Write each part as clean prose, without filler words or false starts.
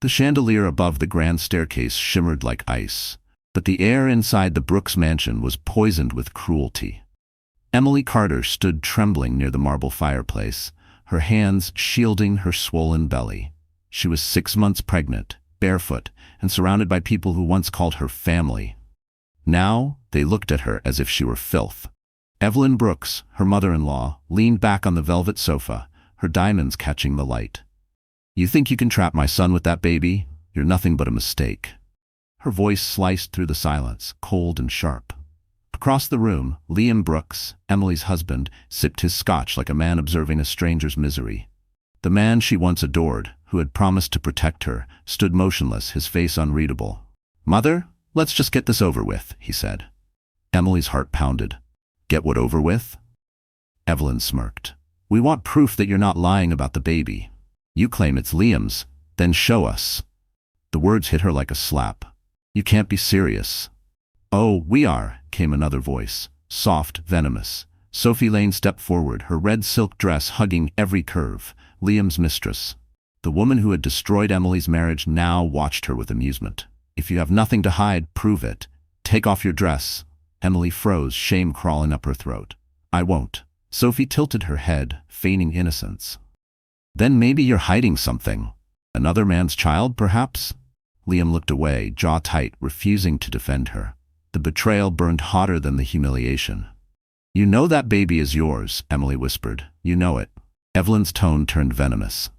The chandelier above the grand staircase shimmered like ice, but the air inside the Brooks mansion was poisoned with cruelty. Emily Carter stood trembling near the marble fireplace, her hands shielding her swollen belly. She was 6 months pregnant, barefoot, and surrounded by people who once called her family. Now, they looked at her as if she were filth. Evelyn Brooks, her mother-in-law, leaned back on the velvet sofa, her diamonds catching the light. "You think you can trap my son with that baby? You're nothing but a mistake." Her voice sliced through the silence, cold and sharp. Across the room, Liam Brooks, Emily's husband, sipped his scotch like a man observing a stranger's misery. The man she once adored, who had promised to protect her, stood motionless, his face unreadable. "Mother, let's just get this over with," he said. Emily's heart pounded. "Get what over with?" Evelyn smirked. "We want proof that you're not lying about the baby. You claim it's Liam's, then show us." The words hit her like a slap. "You can't be serious." "Oh, we are," came another voice, soft, venomous. Sophie Lane stepped forward, her red silk dress hugging every curve. Liam's mistress. The woman who had destroyed Emily's marriage now watched her with amusement. "If you have nothing to hide, prove it. Take off your dress." Emily froze, shame crawling up her throat. "I won't." Sophie tilted her head, feigning innocence. "Then maybe you're hiding something. Another man's child, perhaps?" Liam looked away, jaw tight, refusing to defend her. The betrayal burned hotter than the humiliation. "You know that baby is yours," Emily whispered. "You know it." Evelyn's tone turned venomous.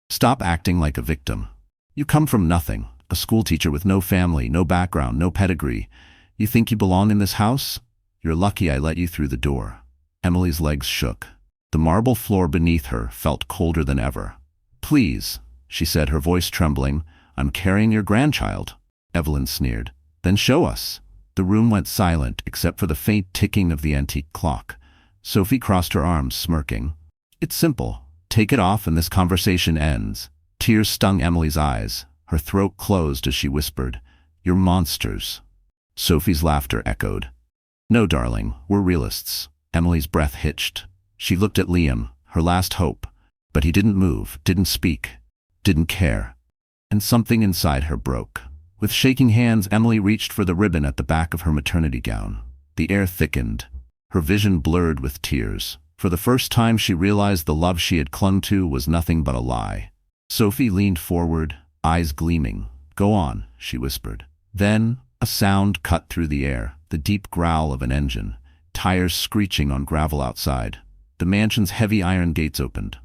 "Stop acting like a victim. You come from nothing, a schoolteacher with no family, no background, no pedigree. You think you belong in this house? You're lucky I let you through the door." Emily's legs shook. The marble floor beneath her felt colder than ever. "Please," she said, her voice trembling, "I'm carrying your grandchild." Evelyn sneered. "Then show us." The room went silent except for the faint ticking of the antique clock. Sophie crossed her arms, smirking. "It's simple. Take it off and this conversation ends." Tears stung Emily's eyes. Her throat closed as she whispered, "You're monsters." Sophie's laughter echoed. "No, darling, we're realists." Emily's breath hitched. She looked at Liam, her last hope, but he didn't move, didn't speak, didn't care. And something inside her broke. With shaking hands, Emily reached for the ribbon at the back of her maternity gown. The air thickened. Her vision blurred with tears. For the first time she realized the love she had clung to was nothing but a lie. Sophie leaned forward, eyes gleaming. "Go on," she whispered. Then, a sound cut through the air, the deep growl of an engine, tires screeching on gravel outside. The mansion's heavy iron gates opened.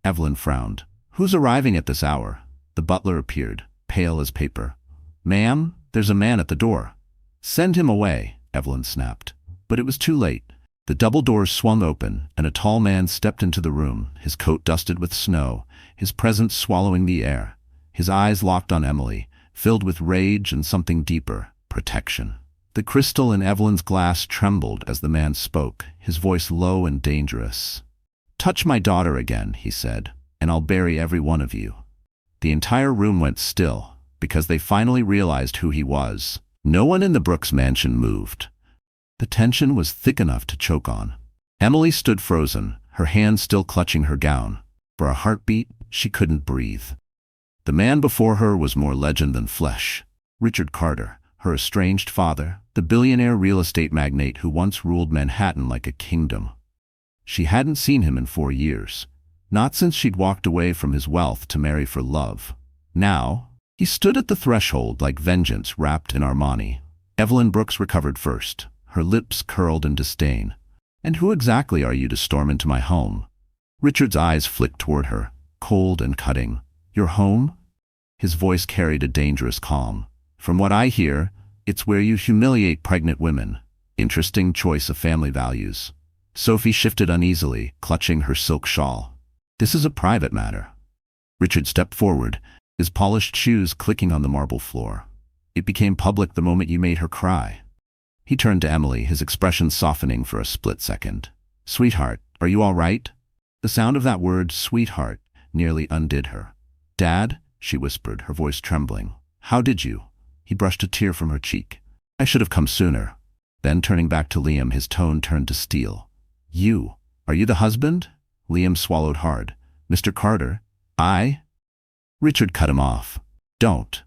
Evelyn frowned. "Who's arriving at this hour?" The butler appeared, pale as paper. "Ma'am, there's a man at the door." "Send him away," Evelyn snapped. But it was too late. The double doors swung open, and a tall man stepped into the room, his coat dusted with snow, his presence swallowing the air. His eyes locked on Emily, filled with rage and something deeper, protection. The crystal in Evelyn's glass trembled as the man spoke, his voice low and dangerous. "Touch my daughter again," he said, "and I'll bury every one of you." The entire room went still, because they finally realized who he was. No one in the Brooks mansion moved. The tension was thick enough to choke on. Emily stood frozen, her hands still clutching her gown. For a heartbeat, she couldn't breathe. The man before her was more legend than flesh. Richard Carter, her estranged father, the billionaire real estate magnate who once ruled Manhattan like a kingdom. She hadn't seen him in 4 years, not since she'd walked away from his wealth to marry for love. Now, he stood at the threshold like vengeance wrapped in Armani. Evelyn Brooks recovered first, her lips curled in disdain. "And who exactly are you to storm into my home?" Richard's eyes flicked toward her, cold and cutting. "Your home?" His voice carried a dangerous calm. "From what I hear, it's where you humiliate pregnant women. Interesting choice of family values." Sophie shifted uneasily, clutching her silk shawl. "This is a private matter." Richard stepped forward, his polished shoes clicking on the marble floor. "It became public the moment you made her cry." He turned to Emily, his expression softening for a split second. "Sweetheart, are you all right?" The sound of that word, sweetheart, nearly undid her. "Dad," she whispered, her voice trembling. "How did you?" He brushed a tear from her cheek. "I should have come sooner." Then turning back to Liam, his tone turned to steel. Are you the husband?" Liam swallowed hard. "Mr. Carter, I?" Richard cut him off. Don't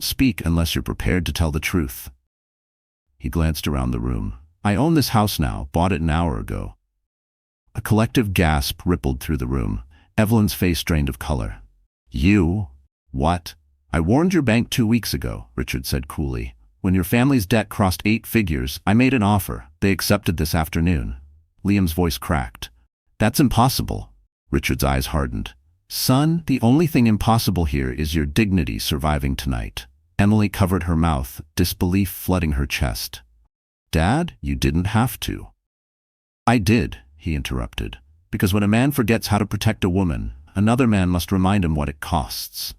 speak unless you're prepared to tell the truth. He glanced around the room. I own this house now, bought it an hour ago. A collective gasp rippled through the room. Evelyn's face drained of color. You? What? I warned your bank 2 weeks ago, Richard said coolly. When your family's debt crossed 8 figures, I made an offer. They accepted this afternoon. Liam's voice cracked. That's impossible. Richard's eyes hardened. Son, the only thing impossible here is your dignity surviving tonight. Emily covered her mouth, disbelief flooding her chest. Dad, you didn't have to. I did, he interrupted. Because when a man forgets how to protect a woman, another man must remind him what it costs.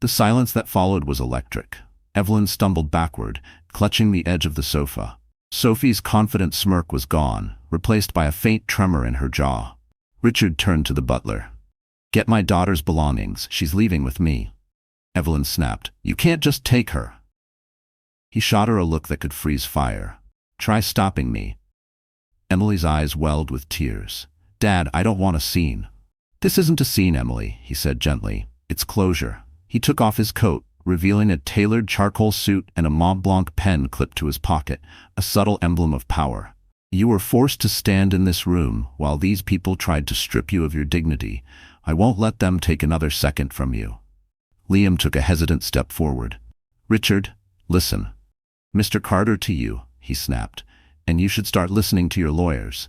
The silence that followed was electric. Evelyn stumbled backward, clutching the edge of the sofa. Sophie's confident smirk was gone, replaced by a faint tremor in her jaw. Richard turned to the butler. Get my daughter's belongings. She's leaving with me. Evelyn snapped. You can't just take her. He shot her a look that could freeze fire. Try stopping me. Emily's eyes welled with tears. Dad, I don't want a scene. This isn't a scene, Emily, he said gently. It's closure. He took off his coat, revealing a tailored charcoal suit and a Mont Blanc pen clipped to his pocket, a subtle emblem of power. You were forced to stand in this room while these people tried to strip you of your dignity. I won't let them take another second from you. Liam took a hesitant step forward. Richard, listen. Mr. Carter to you, he snapped, and you should start listening to your lawyers.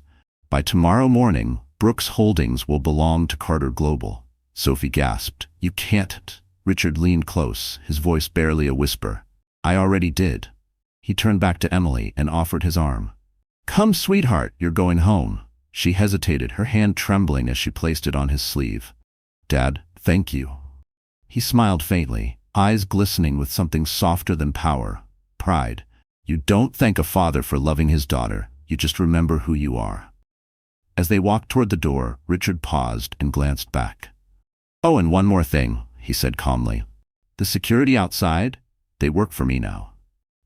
By tomorrow morning, Brooks Holdings will belong to Carter Global. Sophie gasped. You can't. Richard leaned close, his voice barely a whisper. I already did. He turned back to Emily and offered his arm. Come, sweetheart, you're going home. She hesitated, her hand trembling as she placed it on his sleeve. Dad, thank you. He smiled faintly, eyes glistening with something softer than power, pride. You don't thank a father for loving his daughter, you just remember who you are. As they walked toward the door, Richard paused and glanced back. Oh, and one more thing, he said calmly. The security outside, they work for me now.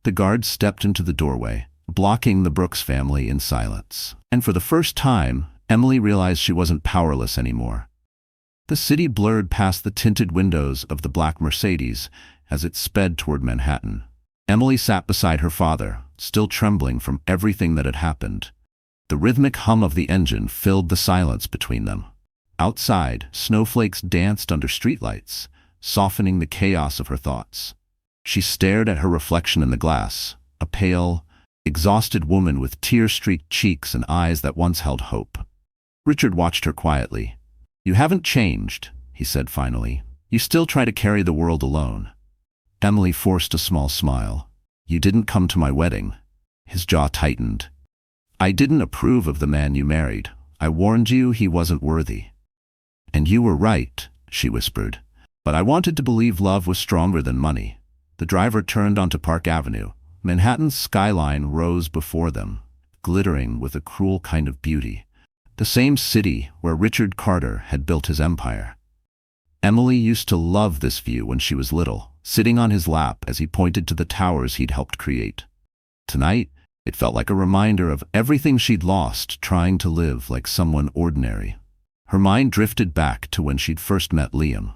The guard stepped into the doorway, blocking the Brooks family in silence. And for the first time, Emily realized she wasn't powerless anymore. The city blurred past the tinted windows of the black Mercedes as it sped toward Manhattan. Emily sat beside her father, still trembling from everything that had happened. The rhythmic hum of the engine filled the silence between them. Outside, snowflakes danced under streetlights, softening the chaos of her thoughts. She stared at her reflection in the glass, a pale, exhausted woman with tear-streaked cheeks and eyes that once held hope. Richard watched her quietly. You haven't changed, he said finally. You still try to carry the world alone. Emily forced a small smile. You didn't come to my wedding. His jaw tightened. I didn't approve of the man you married. I warned you he wasn't worthy. And you were right, she whispered. But I wanted to believe love was stronger than money. The driver turned onto Park Avenue. Manhattan's skyline rose before them, glittering with a cruel kind of beauty. The same city where Richard Carter had built his empire. Emily used to love this view when she was little, sitting on his lap as he pointed to the towers he'd helped create. Tonight, it felt like a reminder of everything she'd lost trying to live like someone ordinary. Her mind drifted back to when she'd first met Liam.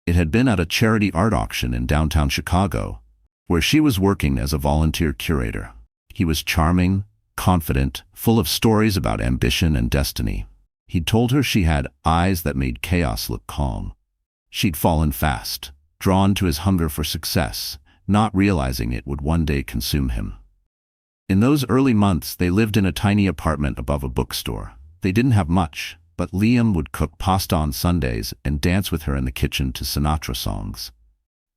It had been at a charity art auction in downtown Chicago, where she was working as a volunteer curator. He was charming, confident, full of stories about ambition and destiny. He'd told her she had eyes that made chaos look calm. She'd fallen fast, drawn to his hunger for success, not realizing it would one day consume him. In those early months, they lived in a tiny apartment above a bookstore. They didn't have much, but Liam would cook pasta on Sundays and dance with her in the kitchen to Sinatra songs.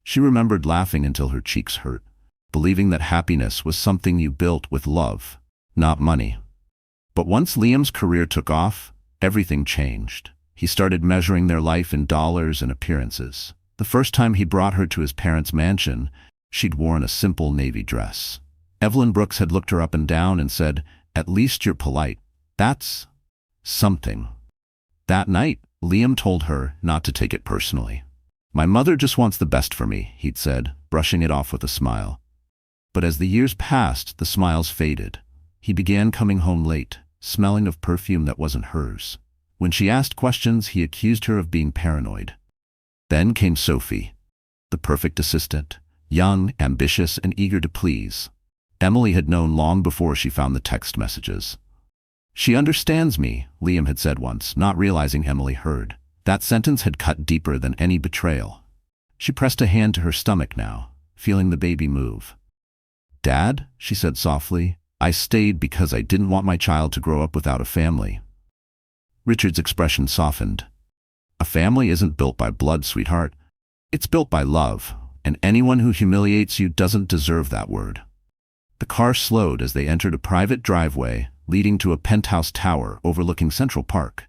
She remembered laughing until her cheeks hurt, believing that happiness was something you built with love, not money. But once Liam's career took off, everything changed. He started measuring their life in dollars and appearances. The first time he brought her to his parents' mansion, she'd worn a simple navy dress. Evelyn Brooks had looked her up and down and said, "At least you're polite. That's something." That night, Liam told her not to take it personally. "My mother just wants the best for me," he'd said, brushing it off with a smile. But as the years passed, the smiles faded. He began coming home late, smelling of perfume that wasn't hers. When she asked questions, he accused her of being paranoid. Then came Sophie. The perfect assistant, young, ambitious, and eager to please. Emily had known long before she found the text messages. "She understands me," Liam had said once, not realizing Emily heard. That sentence had cut deeper than any betrayal. She pressed a hand to her stomach now, feeling the baby move. "Dad," she said softly, "I stayed because I didn't want my child to grow up without a family." Richard's expression softened. "A family isn't built by blood, sweetheart. It's built by love, and anyone who humiliates you doesn't deserve that word." The car slowed as they entered a private driveway leading to a penthouse tower overlooking Central Park.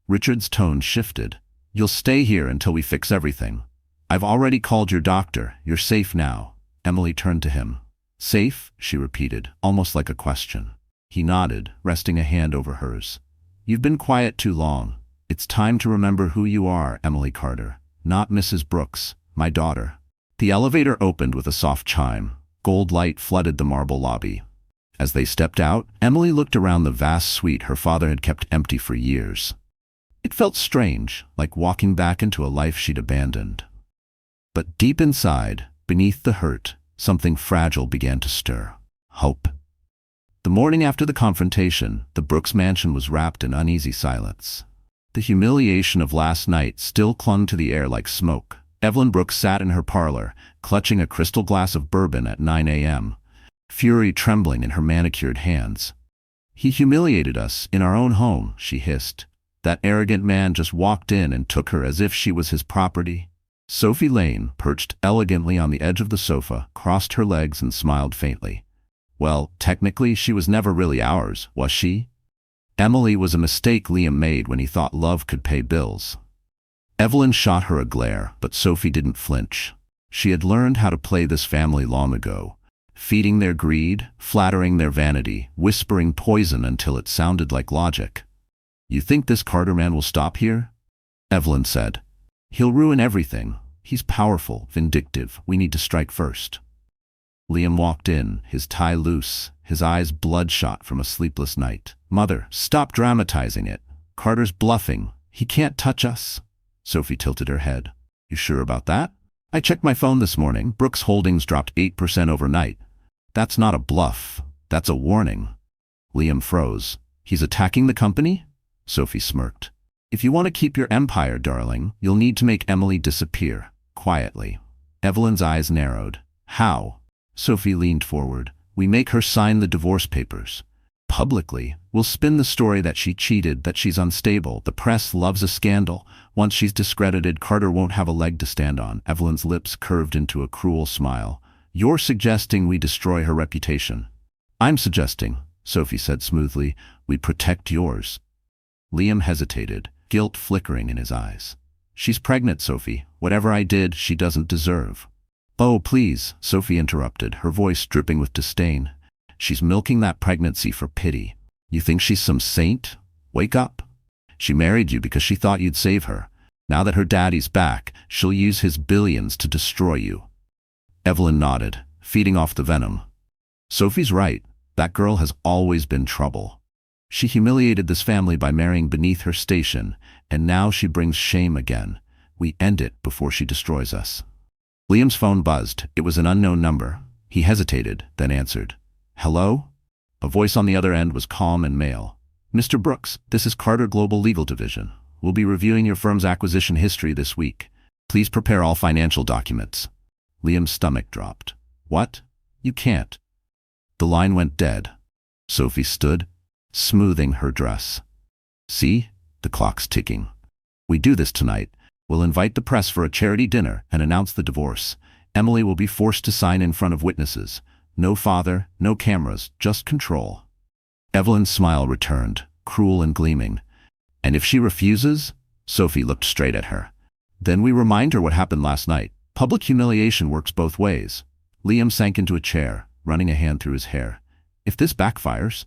Richard's tone shifted. "You'll stay here until we fix everything. I've already called your doctor. You're safe now." Emily turned to him. "Safe?" she repeated, almost like a question. He nodded, resting a hand over hers. "You've been quiet too long. It's time to remember who you are, Emily Carter, not Mrs. Brooks, my daughter." The elevator opened with a soft chime. Gold light flooded the marble lobby. As they stepped out, Emily looked around the vast suite her father had kept empty for years. It felt strange, like walking back into a life she'd abandoned. But deep inside, beneath the hurt, something fragile began to stir. Hope. The morning after the confrontation, the Brooks mansion was wrapped in uneasy silence. The humiliation of last night still clung to the air like smoke. Evelyn Brooks sat in her parlor, clutching a crystal glass of bourbon at 9 a.m., fury trembling in her manicured hands. "He humiliated us in our own home," she hissed. "That arrogant man just walked in and took her as if she was his property." Sophie Lane, perched elegantly on the edge of the sofa, crossed her legs and smiled faintly. "Well, technically she was never really ours, was she? Emily was a mistake Liam made when he thought love could pay bills." Evelyn shot her a glare, but Sophie didn't flinch. She had learned how to play this family long ago, feeding their greed, flattering their vanity, whispering poison until it sounded like logic. "You think this Carter man will stop here?" Evelyn said. "He'll ruin everything. He's powerful, vindictive. We need to strike first." Liam walked in, his tie loose, his eyes bloodshot from a sleepless night. "Mother, stop dramatizing it. Carter's bluffing. He can't touch us." Sophie tilted her head. "You sure about that? I checked my phone this morning. Brooks Holdings dropped 8% overnight. That's not a bluff. That's a warning." Liam froze. "He's attacking the company?" Sophie smirked. "If you want to keep your empire, darling, you'll need to make Emily disappear, quietly." Evelyn's eyes narrowed. "How?" Sophie leaned forward. "We make her sign the divorce papers. Publicly, we'll spin the story that she cheated, that she's unstable. The press loves a scandal. Once she's discredited, Carter won't have a leg to stand on." Evelyn's lips curved into a cruel smile. "You're suggesting we destroy her reputation." "I'm suggesting," Sophie said smoothly, "we protect yours." Liam hesitated, guilt flickering in his eyes. "She's pregnant, Sophie. Whatever I did, she doesn't deserve." "Oh, please," Sophie interrupted, her voice dripping with disdain. "She's milking that pregnancy for pity. You think she's some saint? Wake up. She married you because she thought you'd save her. Now that her daddy's back, she'll use his billions to destroy you." Evelyn nodded, feeding off the venom. "Sophie's right. That girl has always been trouble. She humiliated this family by marrying beneath her station, and now she brings shame again. We end it before she destroys us." Liam's phone buzzed. It was an unknown number. He hesitated, then answered. "Hello?" A voice on the other end was calm and male. "Mr. Brooks, this is Carter Global Legal Division. We'll be reviewing your firm's acquisition history this week. Please prepare all financial documents." Liam's stomach dropped. "What? You can't." The line went dead. Sophie stood, smoothing her dress. "See? The clock's ticking. We do this tonight. We'll invite the press for a charity dinner and announce the divorce. Emily will be forced to sign in front of witnesses. No father, no cameras, just control." Evelyn's smile returned, cruel and gleaming. "And if she refuses?" Sophie looked straight at her. "Then we remind her what happened last night. Public humiliation works both ways." Liam sank into a chair, running a hand through his hair. "If this backfires—"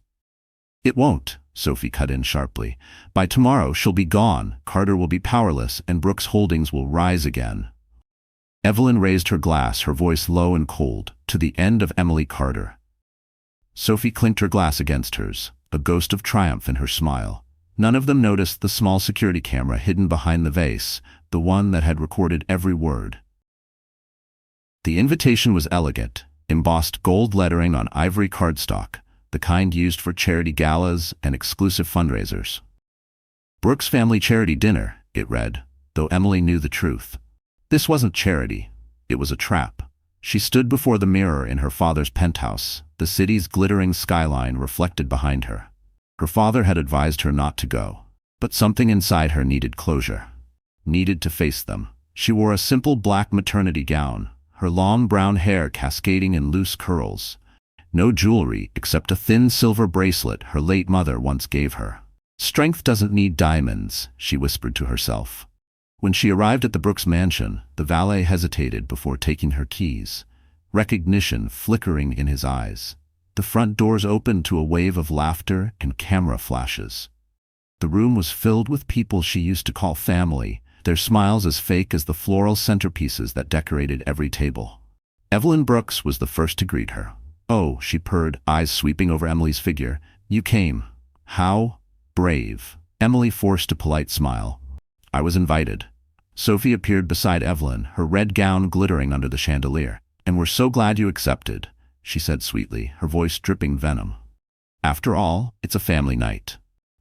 "It won't," Sophie cut in sharply. "By tomorrow she'll be gone, Carter will be powerless, and Brooks Holdings will rise again." Evelyn raised her glass, her voice low and cold, "To the end of Emily Carter." Sophie clinked her glass against hers, a ghost of triumph in her smile. None of them noticed the small security camera hidden behind the vase, the one that had recorded every word. The invitation was elegant, embossed gold lettering on ivory cardstock, the kind used for charity galas and exclusive fundraisers. Brooks Family Charity Dinner, it read, though Emily knew the truth. This wasn't charity. It was a trap. She stood before the mirror in her father's penthouse, the city's glittering skyline reflected behind her. Her father had advised her not to go, but something inside her needed closure, needed to face them. She wore a simple black maternity gown, her long brown hair cascading in loose curls. No jewelry except a thin silver bracelet her late mother once gave her. Strength doesn't need diamonds, she whispered to herself. When she arrived at the Brooks mansion, the valet hesitated before taking her keys, recognition flickering in his eyes. The front doors opened to a wave of laughter and camera flashes. The room was filled with people she used to call family, their smiles as fake as the floral centerpieces that decorated every table. Evelyn Brooks was the first to greet her. "Oh," she purred, eyes sweeping over Emily's figure. "You came. How brave." Emily forced a polite smile. "I was invited." Sophie appeared beside Evelyn, her red gown glittering under the chandelier. "And we're so glad you accepted," she said sweetly, her voice dripping venom. "After all, it's a family night."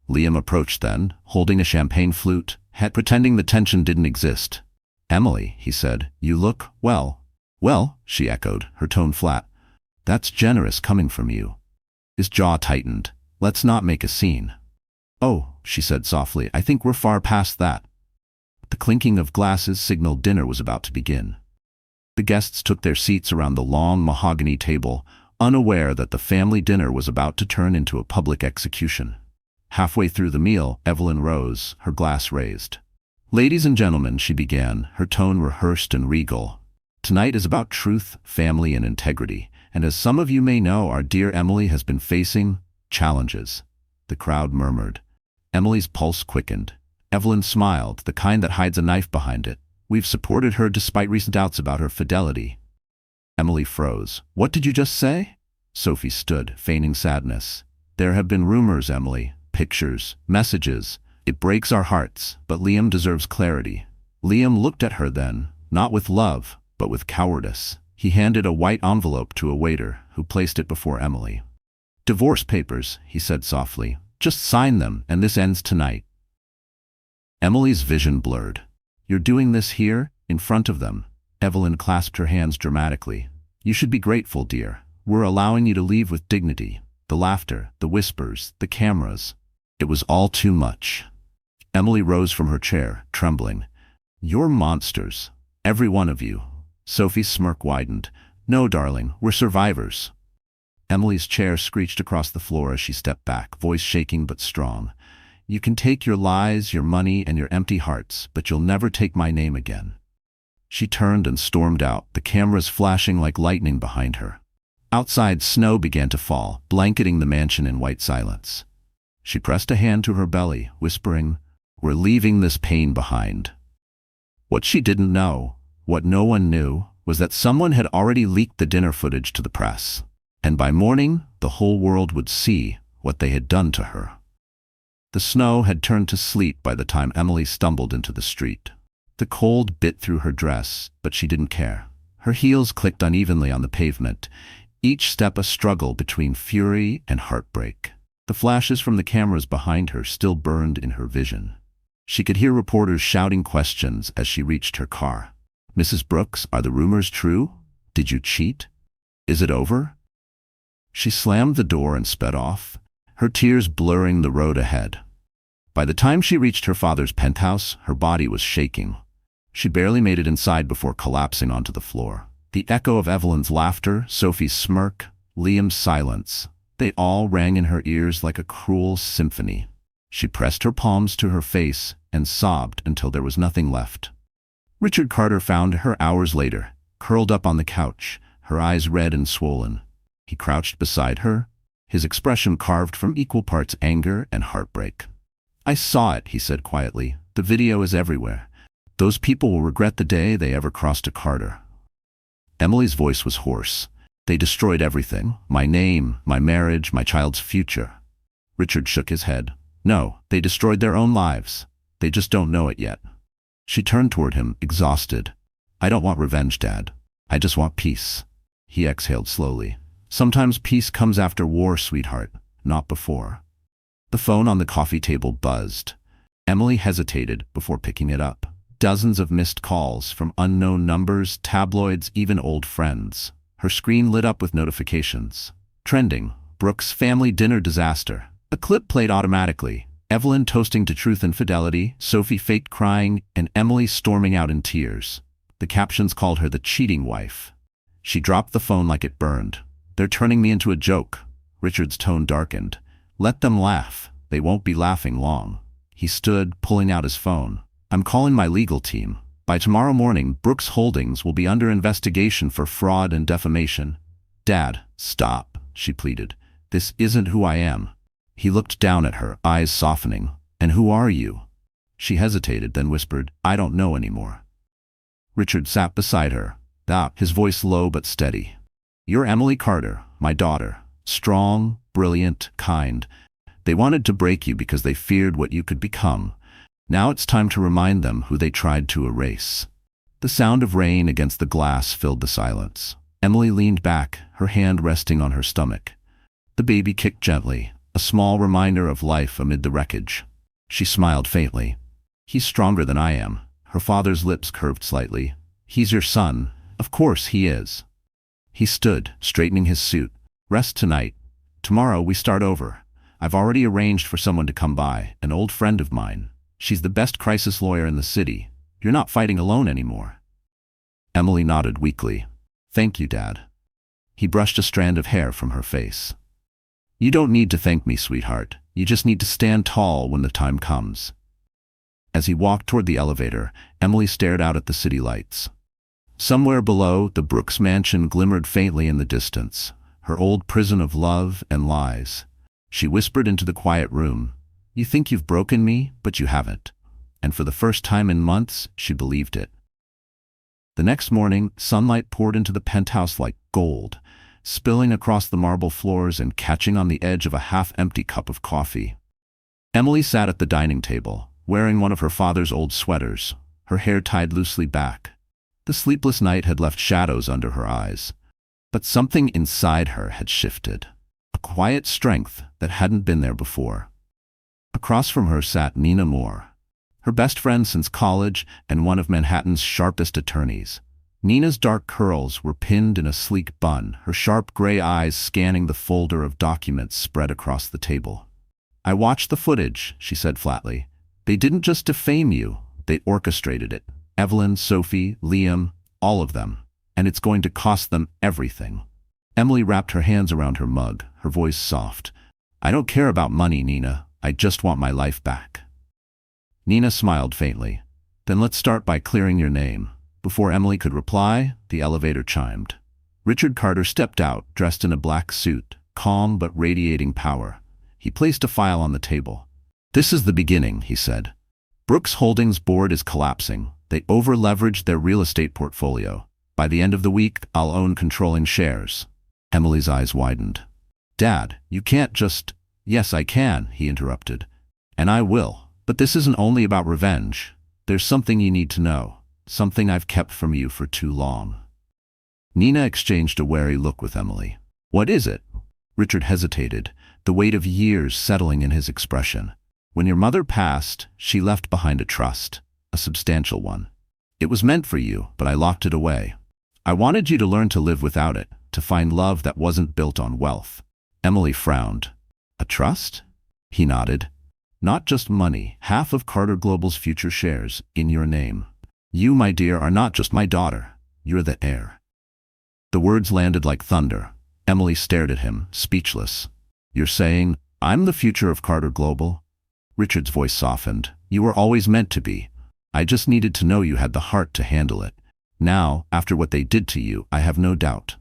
Liam approached then, holding a champagne flute, pretending the tension didn't exist. "Emily," he said, "you look, well." "Well," she echoed, her tone flat. "That's generous coming from you." His jaw tightened. "Let's not make a scene." "Oh," she said softly, "I think we're far past that." The clinking of glasses signaled dinner was about to begin. The guests took their seats around the long mahogany table, unaware that the family dinner was about to turn into a public execution. Halfway through the meal, Evelyn rose, her glass raised. "Ladies and gentlemen," she began, her tone rehearsed and regal. "Tonight is about truth, family, and integrity, and as some of you may know, our dear Emily has been facing challenges." The crowd murmured. Emily's pulse quickened. Evelyn smiled, the kind that hides a knife behind it. "We've supported her despite recent doubts about her fidelity." Emily froze. "What did you just say?" Sophie stood, feigning sadness. "There have been rumors, Emily. Pictures, messages. It breaks our hearts, but Liam deserves clarity." Liam looked at her then, not with love, but with cowardice. He handed a white envelope to a waiter, who placed it before Emily. "Divorce papers," he said softly. "Just sign them, and this ends tonight." Emily's vision blurred. "You're doing this here, in front of them?" Evelyn clasped her hands dramatically. "You should be grateful, dear. We're allowing you to leave with dignity. The laughter, the whispers, the cameras. It was all too much." Emily rose from her chair, trembling. "You're monsters. Every one of you." Sophie's smirk widened. "No, darling, we're survivors." Emily's chair screeched across the floor as she stepped back, voice shaking but strong. "You can take your lies, your money, and your empty hearts, but you'll never take my name again." She turned and stormed out, the cameras flashing like lightning behind her. Outside, snow began to fall, blanketing the mansion in white silence. She pressed a hand to her belly, whispering, "We're leaving this pain behind." What she didn't know, what no one knew, was that someone had already leaked the dinner footage to the press. And by morning, the whole world would see what they had done to her. The snow had turned to sleet by the time Emily stumbled into the street. The cold bit through her dress, but she didn't care. Her heels clicked unevenly on the pavement, each step a struggle between fury and heartbreak. The flashes from the cameras behind her still burned in her vision. She could hear reporters shouting questions as she reached her car. "Mrs. Brooks, are the rumors true? Did you cheat? Is it over?" She slammed the door and sped off, her tears blurring the road ahead. By the time she reached her father's penthouse, her body was shaking. She barely made it inside before collapsing onto the floor. The echo of Evelyn's laughter, Sophie's smirk, Liam's silence, they all rang in her ears like a cruel symphony. She pressed her palms to her face and sobbed until there was nothing left. Richard Carter found her hours later, curled up on the couch, her eyes red and swollen. He crouched beside her, his expression carved from equal parts anger and heartbreak. "I saw it," he said quietly. "The video is everywhere. Those people will regret the day they ever crossed a Carter." Emily's voice was hoarse. "They destroyed everything. My name, my marriage, my child's future." Richard shook his head. "No, they destroyed their own lives. They just don't know it yet." She turned toward him, exhausted. "I don't want revenge, Dad. I just want peace. He exhaled slowly. Sometimes peace comes after war, sweetheart, not before. The phone on the coffee table buzzed. Emily hesitated before picking it up. Dozens of missed calls from unknown numbers, tabloids, even old friends. Her screen lit up with notifications. Trending, Brooks' family dinner disaster. A clip played automatically. Evelyn toasting to truth and fidelity, Sophie faked crying, and Emily storming out in tears. The captions called her the cheating wife. She dropped the phone like it burned. They're turning me into a joke. Richard's tone darkened. Let them laugh. They won't be laughing long. He stood, pulling out his phone. I'm calling my legal team. By tomorrow morning, Brooks Holdings will be under investigation for fraud and defamation. Dad, stop, she pleaded. This isn't who I am. He looked down at her, eyes softening. And who are you? She hesitated, then whispered, I don't know anymore. Richard sat beside her, his voice low but steady. You're Emily Carter, my daughter. Strong, brilliant, kind. They wanted to break you because they feared what you could become. Now it's time to remind them who they tried to erase. The sound of rain against the glass filled the silence. Emily leaned back, her hand resting on her stomach. The baby kicked gently, a small reminder of life amid the wreckage. She smiled faintly. He's stronger than I am. Her father's lips curved slightly. He's your son. Of course he is. He stood, straightening his suit. Rest tonight. Tomorrow we start over. I've already arranged for someone to come by, an old friend of mine. She's the best crisis lawyer in the city. You're not fighting alone anymore. Emily nodded weakly. Thank you, Dad. He brushed a strand of hair from her face. You don't need to thank me, sweetheart. You just need to stand tall when the time comes. As he walked toward the elevator, Emily stared out at the city lights. Somewhere below, the Brooks mansion glimmered faintly in the distance, her old prison of love and lies. She whispered into the quiet room, You think you've broken me, but you haven't. And for the first time in months, she believed it. The next morning, sunlight poured into the penthouse like gold, spilling across the marble floors and catching on the edge of a half-empty cup of coffee. Emily sat at the dining table, wearing one of her father's old sweaters, her hair tied loosely back. The sleepless night had left shadows under her eyes, but something inside her had shifted, a quiet strength that hadn't been there before. Across from her sat Nina Moore, her best friend since college and one of Manhattan's sharpest attorneys. Nina's dark curls were pinned in a sleek bun, her sharp gray eyes scanning the folder of documents spread across the table. I watched the footage, she said flatly. They didn't just defame you, they orchestrated it. Evelyn, Sophie, Liam, all of them. And it's going to cost them everything. Emily wrapped her hands around her mug, her voice soft. I don't care about money, Nina. I just want my life back. Nina smiled faintly. Then let's start by clearing your name. Before Emily could reply, the elevator chimed. Richard Carter stepped out, dressed in a black suit, calm but radiating power. He placed a file on the table. This is the beginning, he said. Brooks Holdings board is collapsing. They over-leveraged their real estate portfolio. By the end of the week, I'll own controlling shares. Emily's eyes widened. Dad, you can't just... Yes, I can, he interrupted. And I will. But this isn't only about revenge. There's something you need to know. Something I've kept from you for too long. Nina exchanged a wary look with Emily. What is it? Richard hesitated, the weight of years settling in his expression. When your mother passed, she left behind a trust, a substantial one. It was meant for you, but I locked it away. I wanted you to learn to live without it, to find love that wasn't built on wealth. Emily frowned. A trust? He nodded. Not just money, half of Carter Global's future shares, in your name. You, my dear, are not just my daughter. You're the heir. The words landed like thunder. Emily stared at him, speechless. You're saying, I'm the future of Carter Global? Richard's voice softened. You were always meant to be. I just needed to know you had the heart to handle it. Now, after what they did to you, I have no doubt.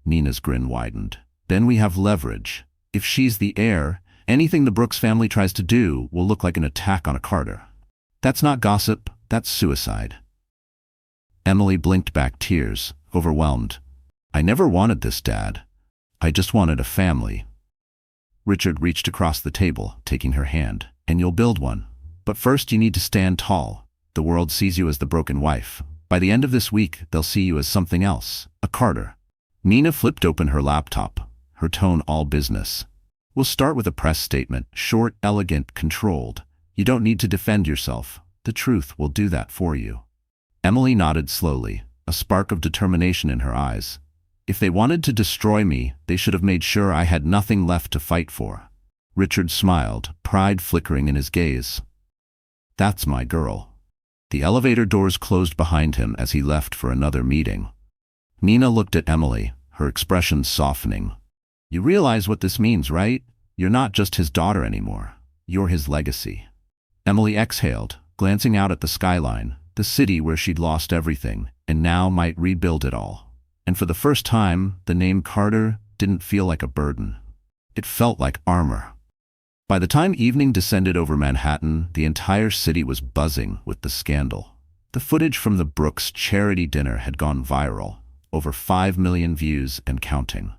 Nina's grin widened. Then we have leverage. If she's the heir, anything the Brooks family tries to do will look like an attack on a Carter. That's not gossip, that's suicide. Emily blinked back tears, overwhelmed. I never wanted this, Dad. I just wanted a family. Richard reached across the table, taking her hand. And you'll build one. But first you need to stand tall. The world sees you as the broken wife. By the end of this week, they'll see you as something else, a Carter. Nina flipped open her laptop, her tone all business. We'll start with a press statement, short, elegant, controlled. You don't need to defend yourself. The truth will do that for you. Emily nodded slowly, a spark of determination in her eyes. If they wanted to destroy me, they should have made sure I had nothing left to fight for. Richard smiled, pride flickering in his gaze. That's my girl. The elevator doors closed behind him as he left for another meeting. Nina looked at Emily, her expression softening. You realize what this means, right? You're not just his daughter anymore. You're his legacy. Emily exhaled, glancing out at the skyline, the city where she'd lost everything, and now might rebuild it all. And for the first time, the name Carter didn't feel like a burden. It felt like armor. By the time evening descended over Manhattan, the entire city was buzzing with the scandal. The footage from the Brooks charity dinner had gone viral, over 5 million views and counting.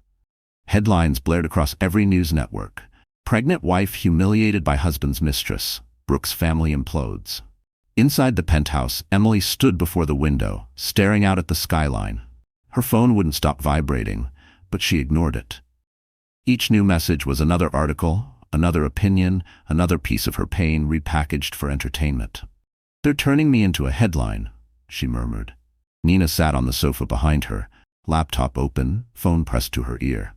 Headlines blared across every news network. Pregnant wife humiliated by husband's mistress. Brooks family implodes. Inside the penthouse, Emily stood before the window, staring out at the skyline. Her phone wouldn't stop vibrating, but she ignored it. Each new message was another article, another opinion, another piece of her pain repackaged for entertainment. They're turning me into a headline, she murmured. Nina sat on the sofa behind her, laptop open, phone pressed to her ear.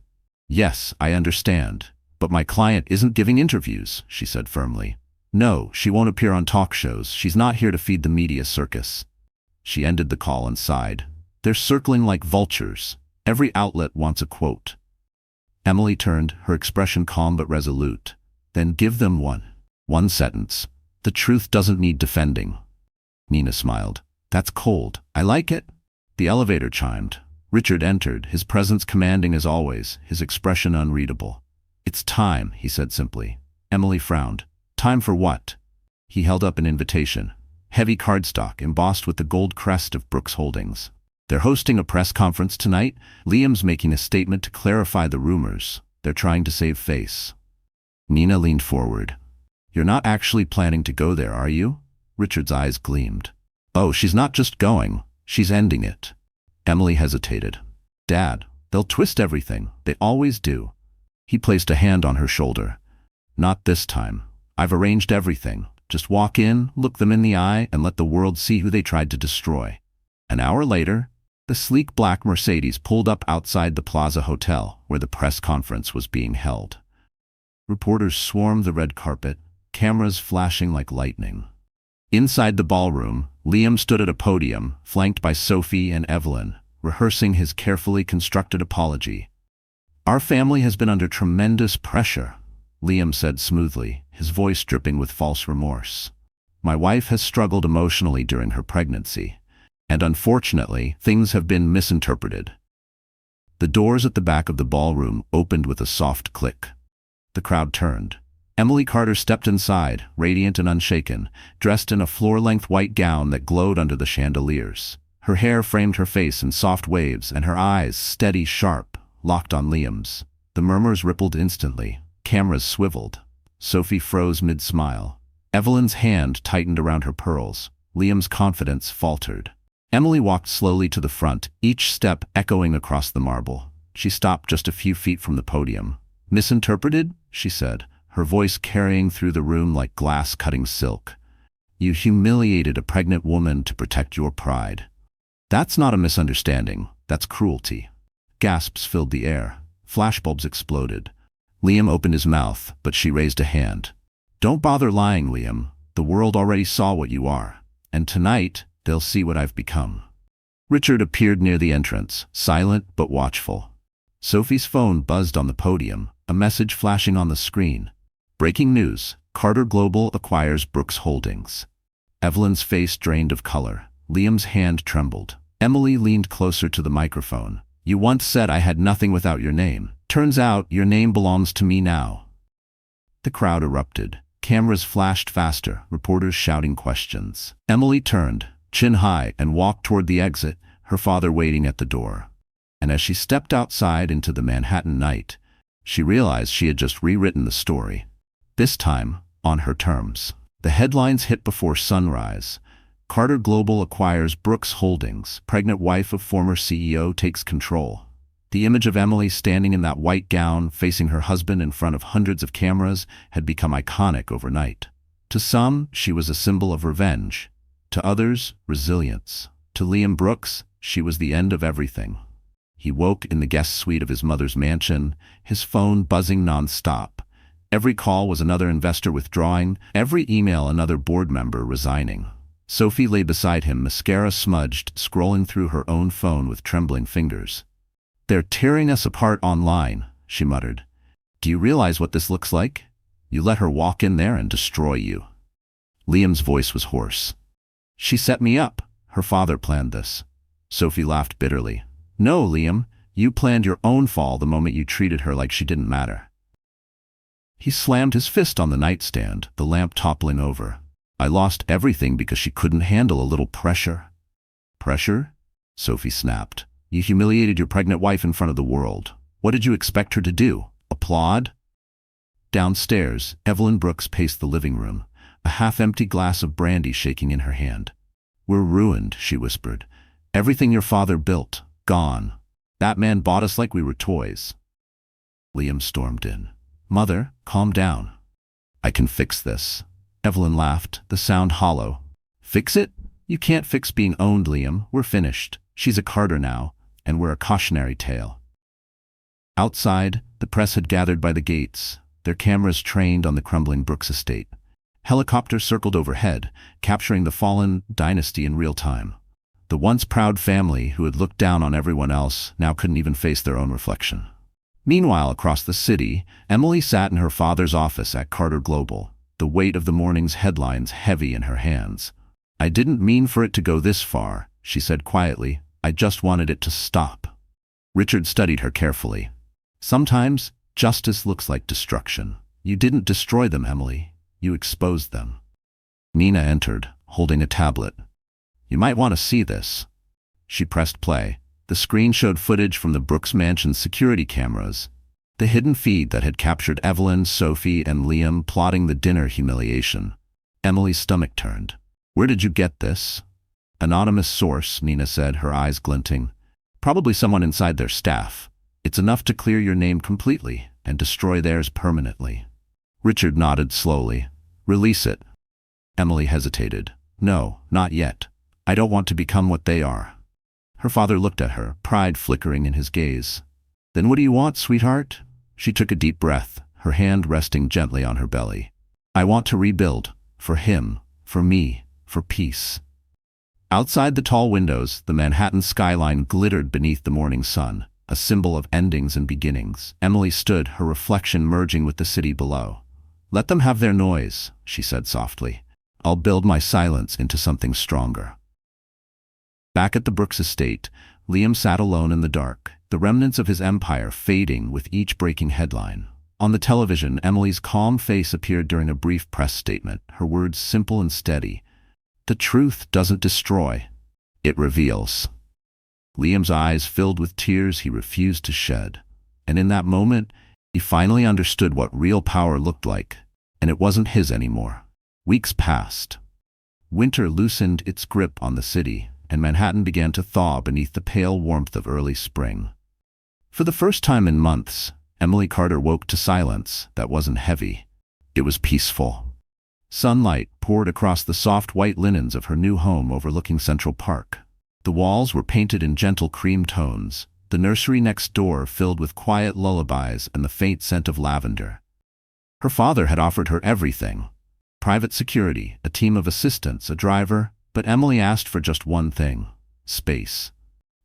Yes, I understand, but my client isn't giving interviews, she said firmly. No, she won't appear on talk shows. She's not here to feed the media circus. She ended the call and sighed. They're circling like vultures. Every outlet wants a quote. Emily turned, her expression calm but resolute. Then give them one. One sentence. The truth doesn't need defending. Nina smiled. That's cold. I like it. The elevator chimed. Richard entered, his presence commanding as always, his expression unreadable. It's time, he said simply. Emily frowned. Time for what? He held up an invitation. Heavy cardstock embossed with the gold crest of Brooks Holdings. They're hosting a press conference tonight. Liam's making a statement to clarify the rumors. They're trying to save face. Nina leaned forward. You're not actually planning to go there, are you? Richard's eyes gleamed. Oh, she's not just going. She's ending it. Emily hesitated. Dad, they'll twist everything. They always do. He placed a hand on her shoulder. Not this time. I've arranged everything. Just walk in, look them in the eye, and let the world see who they tried to destroy. An hour later, the sleek black Mercedes pulled up outside the Plaza Hotel, where the press conference was being held. Reporters swarmed the red carpet, cameras flashing like lightning. Inside the ballroom, Liam stood at a podium, flanked by Sophie and Evelyn, rehearsing his carefully constructed apology. Our family has been under tremendous pressure, Liam said smoothly, his voice dripping with false remorse. My wife has struggled emotionally during her pregnancy, and unfortunately, things have been misinterpreted. The doors at the back of the ballroom opened with a soft click. The crowd turned. Emily Carter stepped inside, radiant and unshaken, dressed in a floor-length white gown that glowed under the chandeliers. Her hair framed her face in soft waves, and her eyes, steady, sharp, locked on Liam's. The murmurs rippled instantly. Cameras swiveled. Sophie froze mid-smile. Evelyn's hand tightened around her pearls. Liam's confidence faltered. Emily walked slowly to the front, each step echoing across the marble. She stopped just a few feet from the podium. Misinterpreted? She said, her voice carrying through the room like glass cutting silk. You humiliated a pregnant woman to protect your pride. That's not a misunderstanding. That's cruelty. Gasps filled the air. Flashbulbs exploded. Liam opened his mouth, but she raised a hand. Don't bother lying, Liam. The world already saw what you are. And tonight, they'll see what I've become. Richard appeared near the entrance, silent but watchful. Sophie's phone buzzed on the podium, a message flashing on the screen. Breaking news. Carter Global acquires Brooks Holdings. Evelyn's face drained of color. Liam's hand trembled. Emily leaned closer to the microphone. You once said I had nothing without your name. Turns out your name belongs to me now. The crowd erupted. Cameras flashed faster, reporters shouting questions. Emily turned, chin high, and walked toward the exit, her father waiting at the door. And as she stepped outside into the Manhattan night, she realized she had just rewritten the story. This time, on her terms. The headlines hit before sunrise. Carter Global acquires Brooks Holdings. Pregnant wife of former CEO takes control. The image of Emily standing in that white gown, facing her husband in front of hundreds of cameras, had become iconic overnight. To some, she was a symbol of revenge. To others, resilience. To Liam Brooks, she was the end of everything. He woke in the guest suite of his mother's mansion, his phone buzzing non-stop. Every call was another investor withdrawing, every email another board member resigning. Sophie lay beside him, mascara smudged, scrolling through her own phone with trembling fingers. "They're tearing us apart online," she muttered. "Do you realize what this looks like? You let her walk in there and destroy you." Liam's voice was hoarse. "She set me up. Her father planned this." Sophie laughed bitterly. "No, Liam, you planned your own fall the moment you treated her like she didn't matter." He slammed his fist on the nightstand, the lamp toppling over. "I lost everything because she couldn't handle a little pressure." "Pressure?" Sophie snapped. "You humiliated your pregnant wife in front of the world. What did you expect her to do? Applaud?" Downstairs, Evelyn Brooks paced the living room, a half-empty glass of brandy shaking in her hand. "We're ruined," she whispered. "Everything your father built, gone. That man bought us like we were toys." Liam stormed in. "Mother, calm down. I can fix this." Evelyn laughed, the sound hollow. "Fix it? You can't fix being owned, Liam. We're finished. She's a Carter now, and we're a cautionary tale." Outside, the press had gathered by the gates, their cameras trained on the crumbling Brooks estate. Helicopters circled overhead, capturing the fallen dynasty in real time. The once proud family who had looked down on everyone else now couldn't even face their own reflection. Meanwhile, across the city, Emily sat in her father's office at Carter Global, the weight of the morning's headlines heavy in her hands. "I didn't mean for it to go this far," she said quietly. "I just wanted it to stop." Richard studied her carefully. "Sometimes, justice looks like destruction. You didn't destroy them, Emily. You exposed them." Nina entered, holding a tablet. "You might want to see this." She pressed play. The screen showed footage from the Brooks Mansion's security cameras, the hidden feed that had captured Evelyn, Sophie, and Liam plotting the dinner humiliation. Emily's stomach turned. "Where did you get this?" "Anonymous source," Nina said, her eyes glinting. "Probably someone inside their staff. It's enough to clear your name completely and destroy theirs permanently." Richard nodded slowly. "Release it." Emily hesitated. "No, not yet. I don't want to become what they are." Her father looked at her, pride flickering in his gaze. "Then what do you want, sweetheart?" She took a deep breath, her hand resting gently on her belly. "I want to rebuild. For him, for me, for peace." Outside the tall windows, the Manhattan skyline glittered beneath the morning sun, a symbol of endings and beginnings. Emily stood, her reflection merging with the city below. "Let them have their noise," she said softly. "I'll build my silence into something stronger." Back at the Brooks estate, Liam sat alone in the dark, the remnants of his empire fading with each breaking headline. On the television, Emily's calm face appeared during a brief press statement, her words simple and steady. "The truth doesn't destroy. It reveals." Liam's eyes filled with tears he refused to shed. And in that moment, he finally understood what real power looked like, and it wasn't his anymore. Weeks passed. Winter loosened its grip on the city, and Manhattan began to thaw beneath the pale warmth of early spring. For the first time in months, Emily Carter woke to silence that wasn't heavy. It was peaceful. Sunlight poured across the soft white linens of her new home overlooking Central Park. The walls were painted in gentle cream tones, the nursery next door filled with quiet lullabies and the faint scent of lavender. Her father had offered her everything: private security, a team of assistants, a driver, but Emily asked for just one thing: space.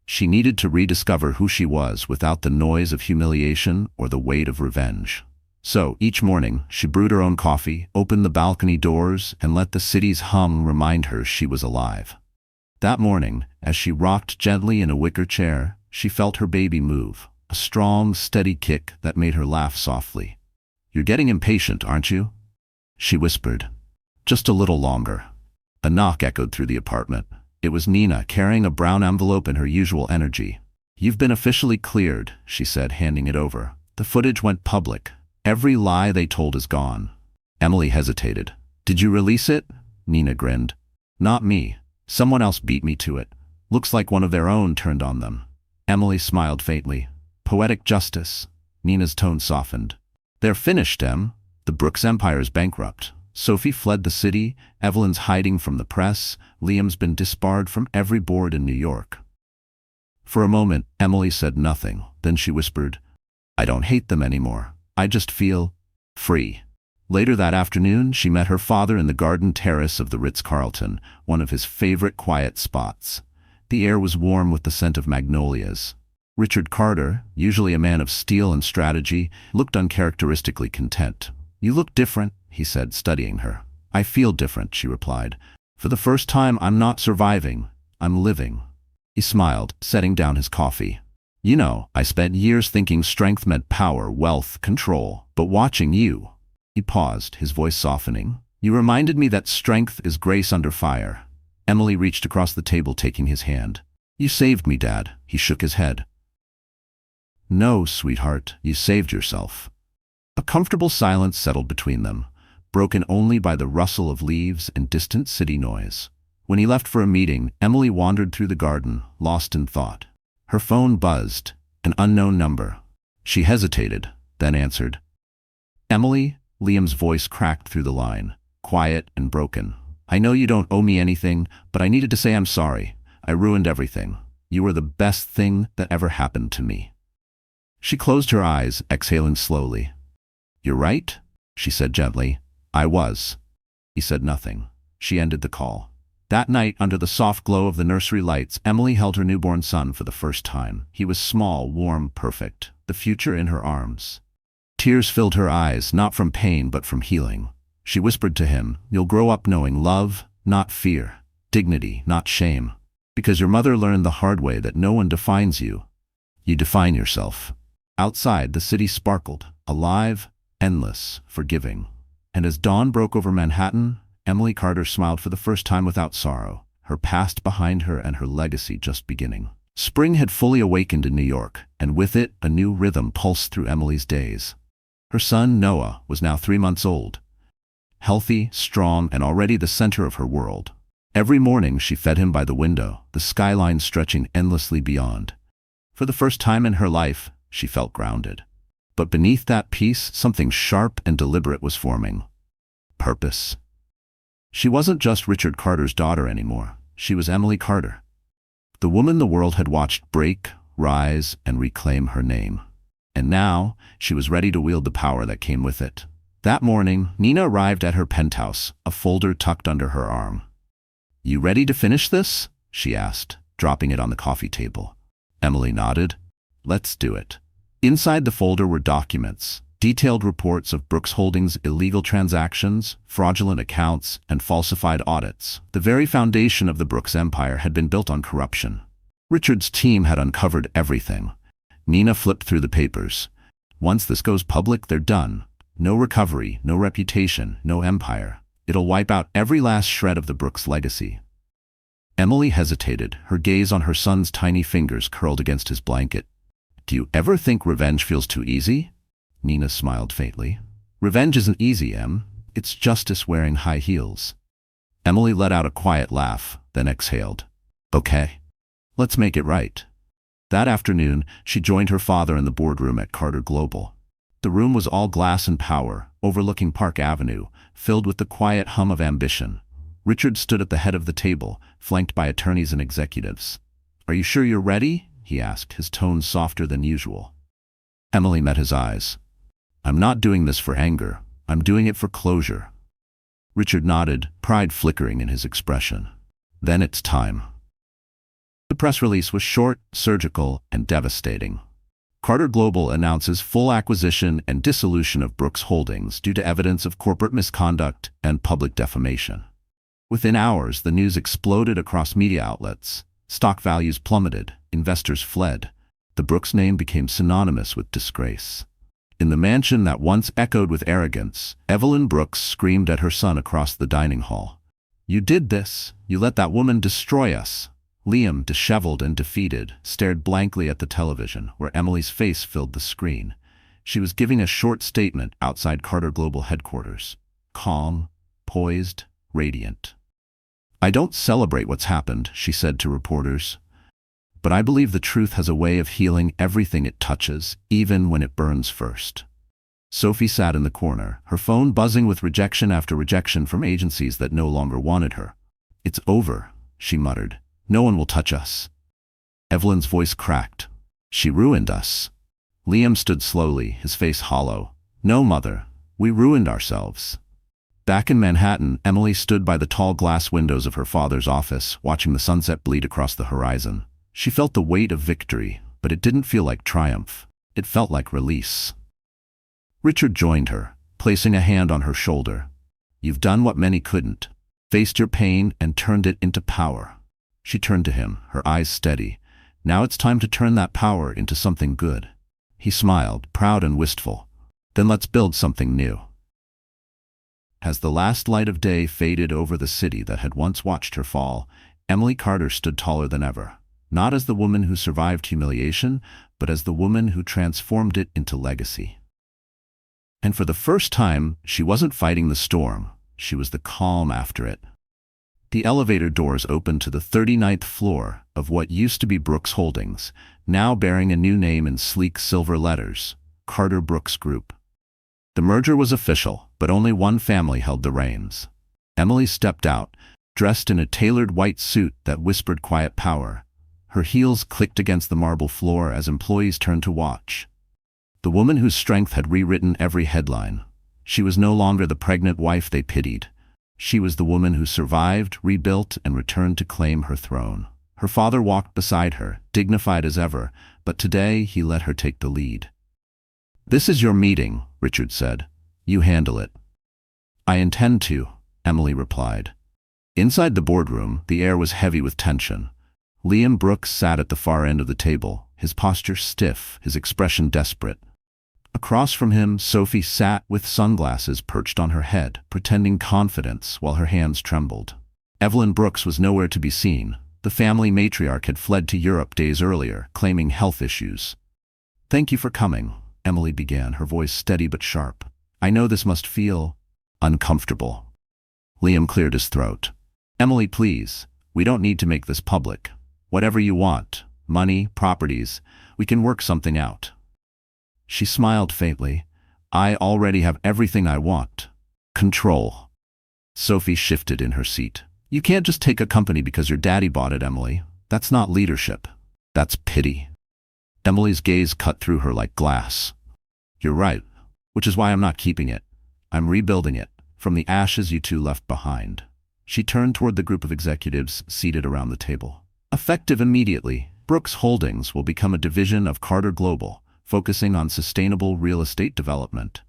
She needed to rediscover who she was without the noise of humiliation or the weight of revenge. So, each morning, she brewed her own coffee, opened the balcony doors, and let the city's hum remind her she was alive. That morning, as she rocked gently in a wicker chair, she felt her baby move, a strong, steady kick that made her laugh softly. "You're getting impatient, aren't you?" she whispered. "Just a little longer." A knock echoed through the apartment. It was Nina, carrying a brown envelope in her usual energy. "You've been officially cleared," she said, handing it over. "The footage went public. Every lie they told is gone." Emily hesitated. "Did you release it?" Nina grinned. "Not me. Someone else beat me to it. Looks like one of their own turned on them. Emily smiled faintly. Poetic justice. Nina's tone softened. They're finished, Em. The Brooks Empire is bankrupt. Sophie fled the city, Evelyn's hiding from the press, Liam's been disbarred from every board in New York. For a moment, Emily said nothing. Then she whispered, I don't hate them anymore. I just feel free. Later that afternoon, she met her father in the garden terrace of the Ritz-Carlton, one of his favorite quiet spots. The air was warm with the scent of magnolias. Richard Carter, usually a man of steel and strategy, looked uncharacteristically content. You look different, he said, studying her. I feel different, she replied. For the first time, I'm not surviving. I'm living. He smiled, setting down his coffee. You know, I spent years thinking strength meant power, wealth, control. But watching you... He paused, his voice softening. You reminded me that strength is grace under fire. Emily reached across the table, taking his hand. You saved me, Dad. He shook his head. No, sweetheart, you saved yourself. A comfortable silence settled between them, broken only by the rustle of leaves and distant city noise. When he left for a meeting, Emily wandered through the garden, lost in thought. Her phone buzzed, an unknown number. She hesitated, then answered. Emily? Liam's voice cracked through the line, quiet and broken. I know you don't owe me anything, but I needed to say I'm sorry. I ruined everything. You were the best thing that ever happened to me. She closed her eyes, exhaling slowly. You're right, she said gently. I was. He said nothing. She ended the call. That night, under the soft glow of the nursery lights, Emily held her newborn son for the first time. He was small, warm, perfect, the future in her arms. Tears filled her eyes, not from pain but from healing. She whispered to him, You'll grow up knowing love, not fear, dignity, not shame. Because your mother learned the hard way that no one defines you. You define yourself. Outside, the city sparkled, alive, endless, forgiving. And as dawn broke over Manhattan, Emily Carter smiled for the first time without sorrow, her past behind her and her legacy just beginning. Spring had fully awakened in New York, and with it, a new rhythm pulsed through Emily's days. Her son, Noah, was now 3 months old. Healthy, strong, and already the center of her world. Every morning she fed him by the window, the skyline stretching endlessly beyond. For the first time in her life, she felt grounded. But beneath that peace, something sharp and deliberate was forming. Purpose. She wasn't just Richard Carter's daughter anymore. She was Emily Carter. The woman the world had watched break, rise, and reclaim her name. And now, she was ready to wield the power that came with it. That morning, Nina arrived at her penthouse, a folder tucked under her arm. You ready to finish this? She asked, dropping it on the coffee table. Emily nodded. Let's do it. Inside the folder were documents, detailed reports of Brooks Holdings' illegal transactions, fraudulent accounts, and falsified audits. The very foundation of the Brooks Empire had been built on corruption. Richard's team had uncovered everything. Nina flipped through the papers. Once this goes public, they're done. No recovery, no reputation, no empire. It'll wipe out every last shred of the Brooks legacy. Emily hesitated, her gaze on her son's tiny fingers curled against his blanket. Do you ever think revenge feels too easy? Nina smiled faintly. Revenge isn't easy, Em. It's justice wearing high heels. Emily let out a quiet laugh, then exhaled. Okay. Let's make it right. That afternoon, she joined her father in the boardroom at Carter Global. The room was all glass and power, overlooking Park Avenue, filled with the quiet hum of ambition. Richard stood at the head of the table, flanked by attorneys and executives. Are you sure you're ready? He asked, his tone softer than usual. Emily met his eyes. I'm not doing this for anger. I'm doing it for closure. Richard nodded, pride flickering in his expression. Then it's time. The press release was short, surgical, and devastating. Carter Global announces full acquisition and dissolution of Brooks Holdings due to evidence of corporate misconduct and public defamation. Within hours, the news exploded across media outlets. Stock values plummeted, investors fled. The Brooks name became synonymous with disgrace. In the mansion that once echoed with arrogance, Evelyn Brooks screamed at her son across the dining hall. You did this. You let that woman destroy us. Liam, disheveled and defeated, stared blankly at the television, where Emily's face filled the screen. She was giving a short statement outside Carter Global headquarters. Calm, poised, radiant. "I don't celebrate what's happened," she said to reporters. "But I believe the truth has a way of healing everything it touches, even when it burns first." Sophie sat in the corner, her phone buzzing with rejection after rejection from agencies that no longer wanted her. "It's over," she muttered. "No one will touch us." Evelyn's voice cracked. "She ruined us." Liam stood slowly, his face hollow. "No, Mother. We ruined ourselves." Back in Manhattan, Emily stood by the tall glass windows of her father's office, watching the sunset bleed across the horizon. She felt the weight of victory, but it didn't feel like triumph. It felt like release. Richard joined her, placing a hand on her shoulder. "You've done what many couldn't. Faced your pain and turned it into power." She turned to him, her eyes steady. "Now it's time to turn that power into something good." He smiled, proud and wistful. "Then let's build something new." As the last light of day faded over the city that had once watched her fall, Emily Carter stood taller than ever, not as the woman who survived humiliation, but as the woman who transformed it into legacy. And for the first time, she wasn't fighting the storm, she was the calm after it. The elevator doors opened to the 39th floor of what used to be Brooks Holdings, now bearing a new name in sleek silver letters, Carter Brooks Group. The merger was official, but only one family held the reins. Emily stepped out, dressed in a tailored white suit that whispered quiet power. Her heels clicked against the marble floor as employees turned to watch. The woman whose strength had rewritten every headline. She was no longer the pregnant wife they pitied. She was the woman who survived, rebuilt, and returned to claim her throne. Her father walked beside her, dignified as ever, but today he let her take the lead. "This is your meeting," Richard said. "You handle it." "I intend to," Emily replied. Inside the boardroom, the air was heavy with tension. Liam Brooks sat at the far end of the table, his posture stiff, his expression desperate. Across from him, Sophie sat with sunglasses perched on her head, pretending confidence while her hands trembled. Evelyn Brooks was nowhere to be seen. The family matriarch had fled to Europe days earlier, claiming health issues. "Thank you for coming," Emily began, her voice steady but sharp. "I know this must feel uncomfortable." Liam cleared his throat. "Emily, please, we don't need to make this public. Whatever you want, money, properties, we can work something out." She smiled faintly. "I already have everything I want. Control." Sophie shifted in her seat. "You can't just take a company because your daddy bought it, Emily. That's not leadership. That's pity." Emily's gaze cut through her like glass. "You're right, which is why I'm not keeping it. I'm rebuilding it, from the ashes you two left behind." She turned toward the group of executives seated around the table. "Effective immediately, Brooks Holdings will become a division of Carter Global, focusing on sustainable real estate development.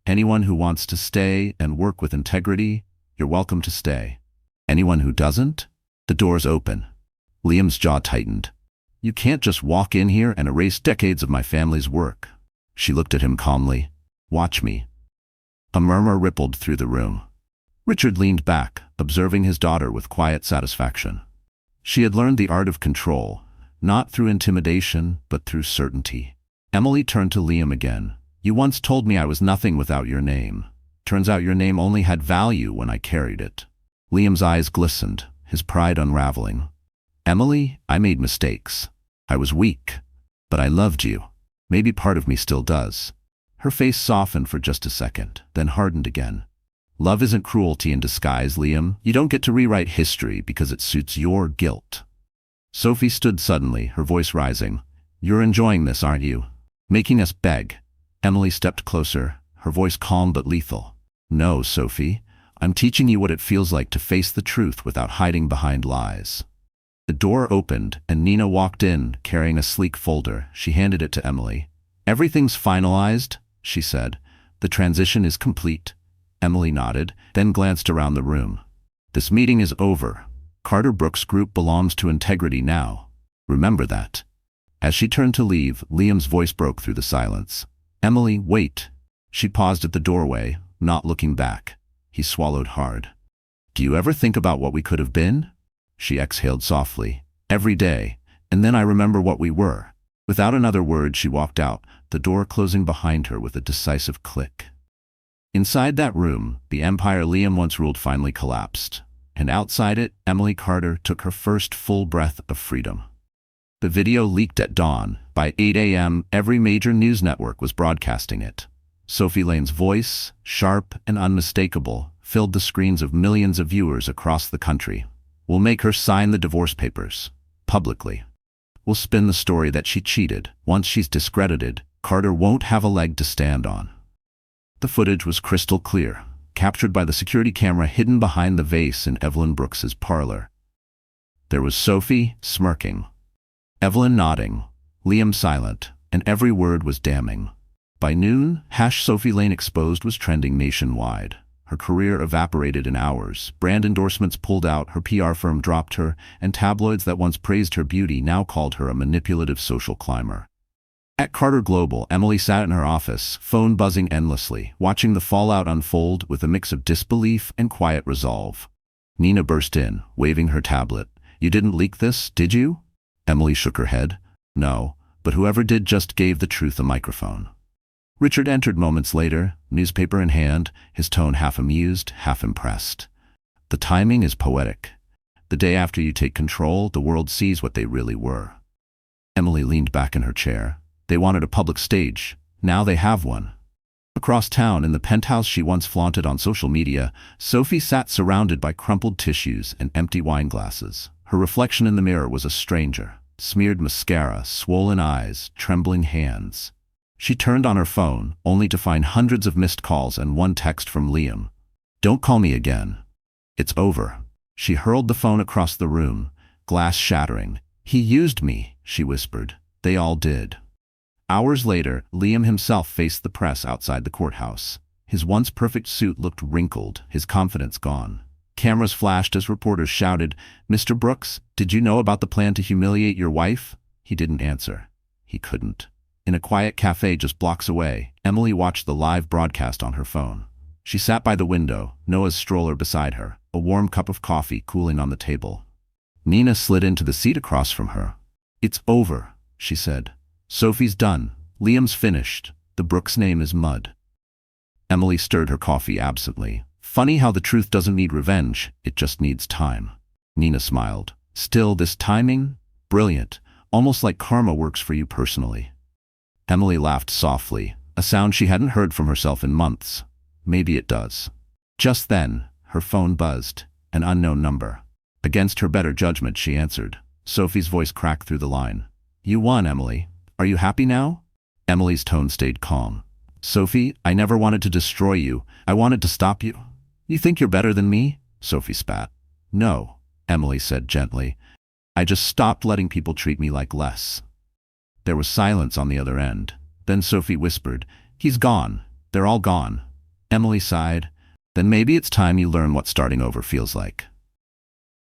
Anyone who wants to stay and work with integrity, you're welcome to stay. Anyone who doesn't, the door's open." Liam's jaw tightened. "You can't just walk in here and erase decades of my family's work." She looked at him calmly. "Watch me." A murmur rippled through the room. Richard leaned back, observing his daughter with quiet satisfaction. She had learned the art of control, not through intimidation, but through certainty. Emily turned to Liam again. "You once told me I was nothing without your name. Turns out your name only had value when I carried it." Liam's eyes glistened, his pride unraveling. "Emily, I made mistakes. I was weak. But I loved you. Maybe part of me still does." Her face softened for just a second, then hardened again. "Love isn't cruelty in disguise, Liam. You don't get to rewrite history because it suits your guilt." Sophie stood suddenly, her voice rising. "You're enjoying this, aren't you? Making us beg." Emily stepped closer, her voice calm but lethal. "No, Sophie. I'm teaching you what it feels like to face the truth without hiding behind lies." The door opened, and Nina walked in, carrying a sleek folder. She handed it to Emily. "Everything's finalized," she said. "The transition is complete." Emily nodded, then glanced around the room. "This meeting is over. Carter Brooks Group belongs to integrity now. Remember that." As she turned to leave, Liam's voice broke through the silence. "Emily, wait." She paused at the doorway, not looking back. He swallowed hard. "Do you ever think about what we could have been?" She exhaled softly. "Every day. And then I remember what we were." Without another word, she walked out, the door closing behind her with a decisive click. Inside that room, the empire Liam once ruled finally collapsed. and outside it, Emily Carter took her first full breath of freedom. The video leaked at dawn. By 8 a.m., every major news network was broadcasting it. Sophie Lane's voice, sharp and unmistakable, filled the screens of millions of viewers across the country. We'll make her sign the divorce papers. Publicly. We'll spin the story that she cheated. Once she's discredited, Carter won't have a leg to stand on. The footage was crystal clear, captured by the security camera hidden behind the vase in Evelyn Brooks's parlor. There was Sophie, smirking. Evelyn nodding. Liam silent, and every word was damning. By noon, #Sophie Lane Exposed was trending nationwide. Her career evaporated in hours. Brand endorsements pulled out, her PR firm dropped her, and tabloids that once praised her beauty now called her a manipulative social climber. At Carter Global, Emily sat in her office, phone buzzing endlessly, watching the fallout unfold with a mix of disbelief and quiet resolve. Nina burst in, waving her tablet. "You didn't leak this, did you?" Emily shook her head. "No, but whoever did just gave the truth a microphone." Richard entered moments later, newspaper in hand, his tone half amused, half impressed. "The timing is poetic. The day after you take control, the world sees what they really were." Emily leaned back in her chair. They wanted a public stage. Now they have one. Across town, in the penthouse she once flaunted on social media, Sophie sat surrounded by crumpled tissues and empty wine glasses. Her reflection in the mirror was a stranger. Smeared mascara, swollen eyes, trembling hands. She turned on her phone, only to find hundreds of missed calls and one text from Liam. "Don't call me again. It's over." She hurled the phone across the room, glass shattering. "He used me," she whispered. "They all did." Hours later, Liam himself faced the press outside the courthouse. His once perfect suit looked wrinkled, his confidence gone. Cameras flashed as reporters shouted, "Mr. Brooks, did you know about the plan to humiliate your wife?" He didn't answer. He couldn't. In a quiet cafe just blocks away, Emily watched the live broadcast on her phone. She sat by the window, Noah's stroller beside her, a warm cup of coffee cooling on the table. Nina slid into the seat across from her. "It's over," she said. "Sophie's done. Liam's finished. The Brooks name is mud." Emily stirred her coffee absently. "Funny how the truth doesn't need revenge, it just needs time." Nina smiled. "Still, this timing? Brilliant. Almost like karma works for you personally." Emily laughed softly, a sound she hadn't heard from herself in months. "Maybe it does." Just then, her phone buzzed, an unknown number. Against her better judgment, she answered. Sophie's voice cracked through the line. "You won, Emily. Are you happy now?" Emily's tone stayed calm. "Sophie, I never wanted to destroy you. I wanted to stop you." "You think you're better than me?" Sophie spat. "No," Emily said gently. "I just stopped letting people treat me like less." There was silence on the other end. Then Sophie whispered, "He's gone. They're all gone." Emily sighed. "Then maybe it's time you learn what starting over feels like."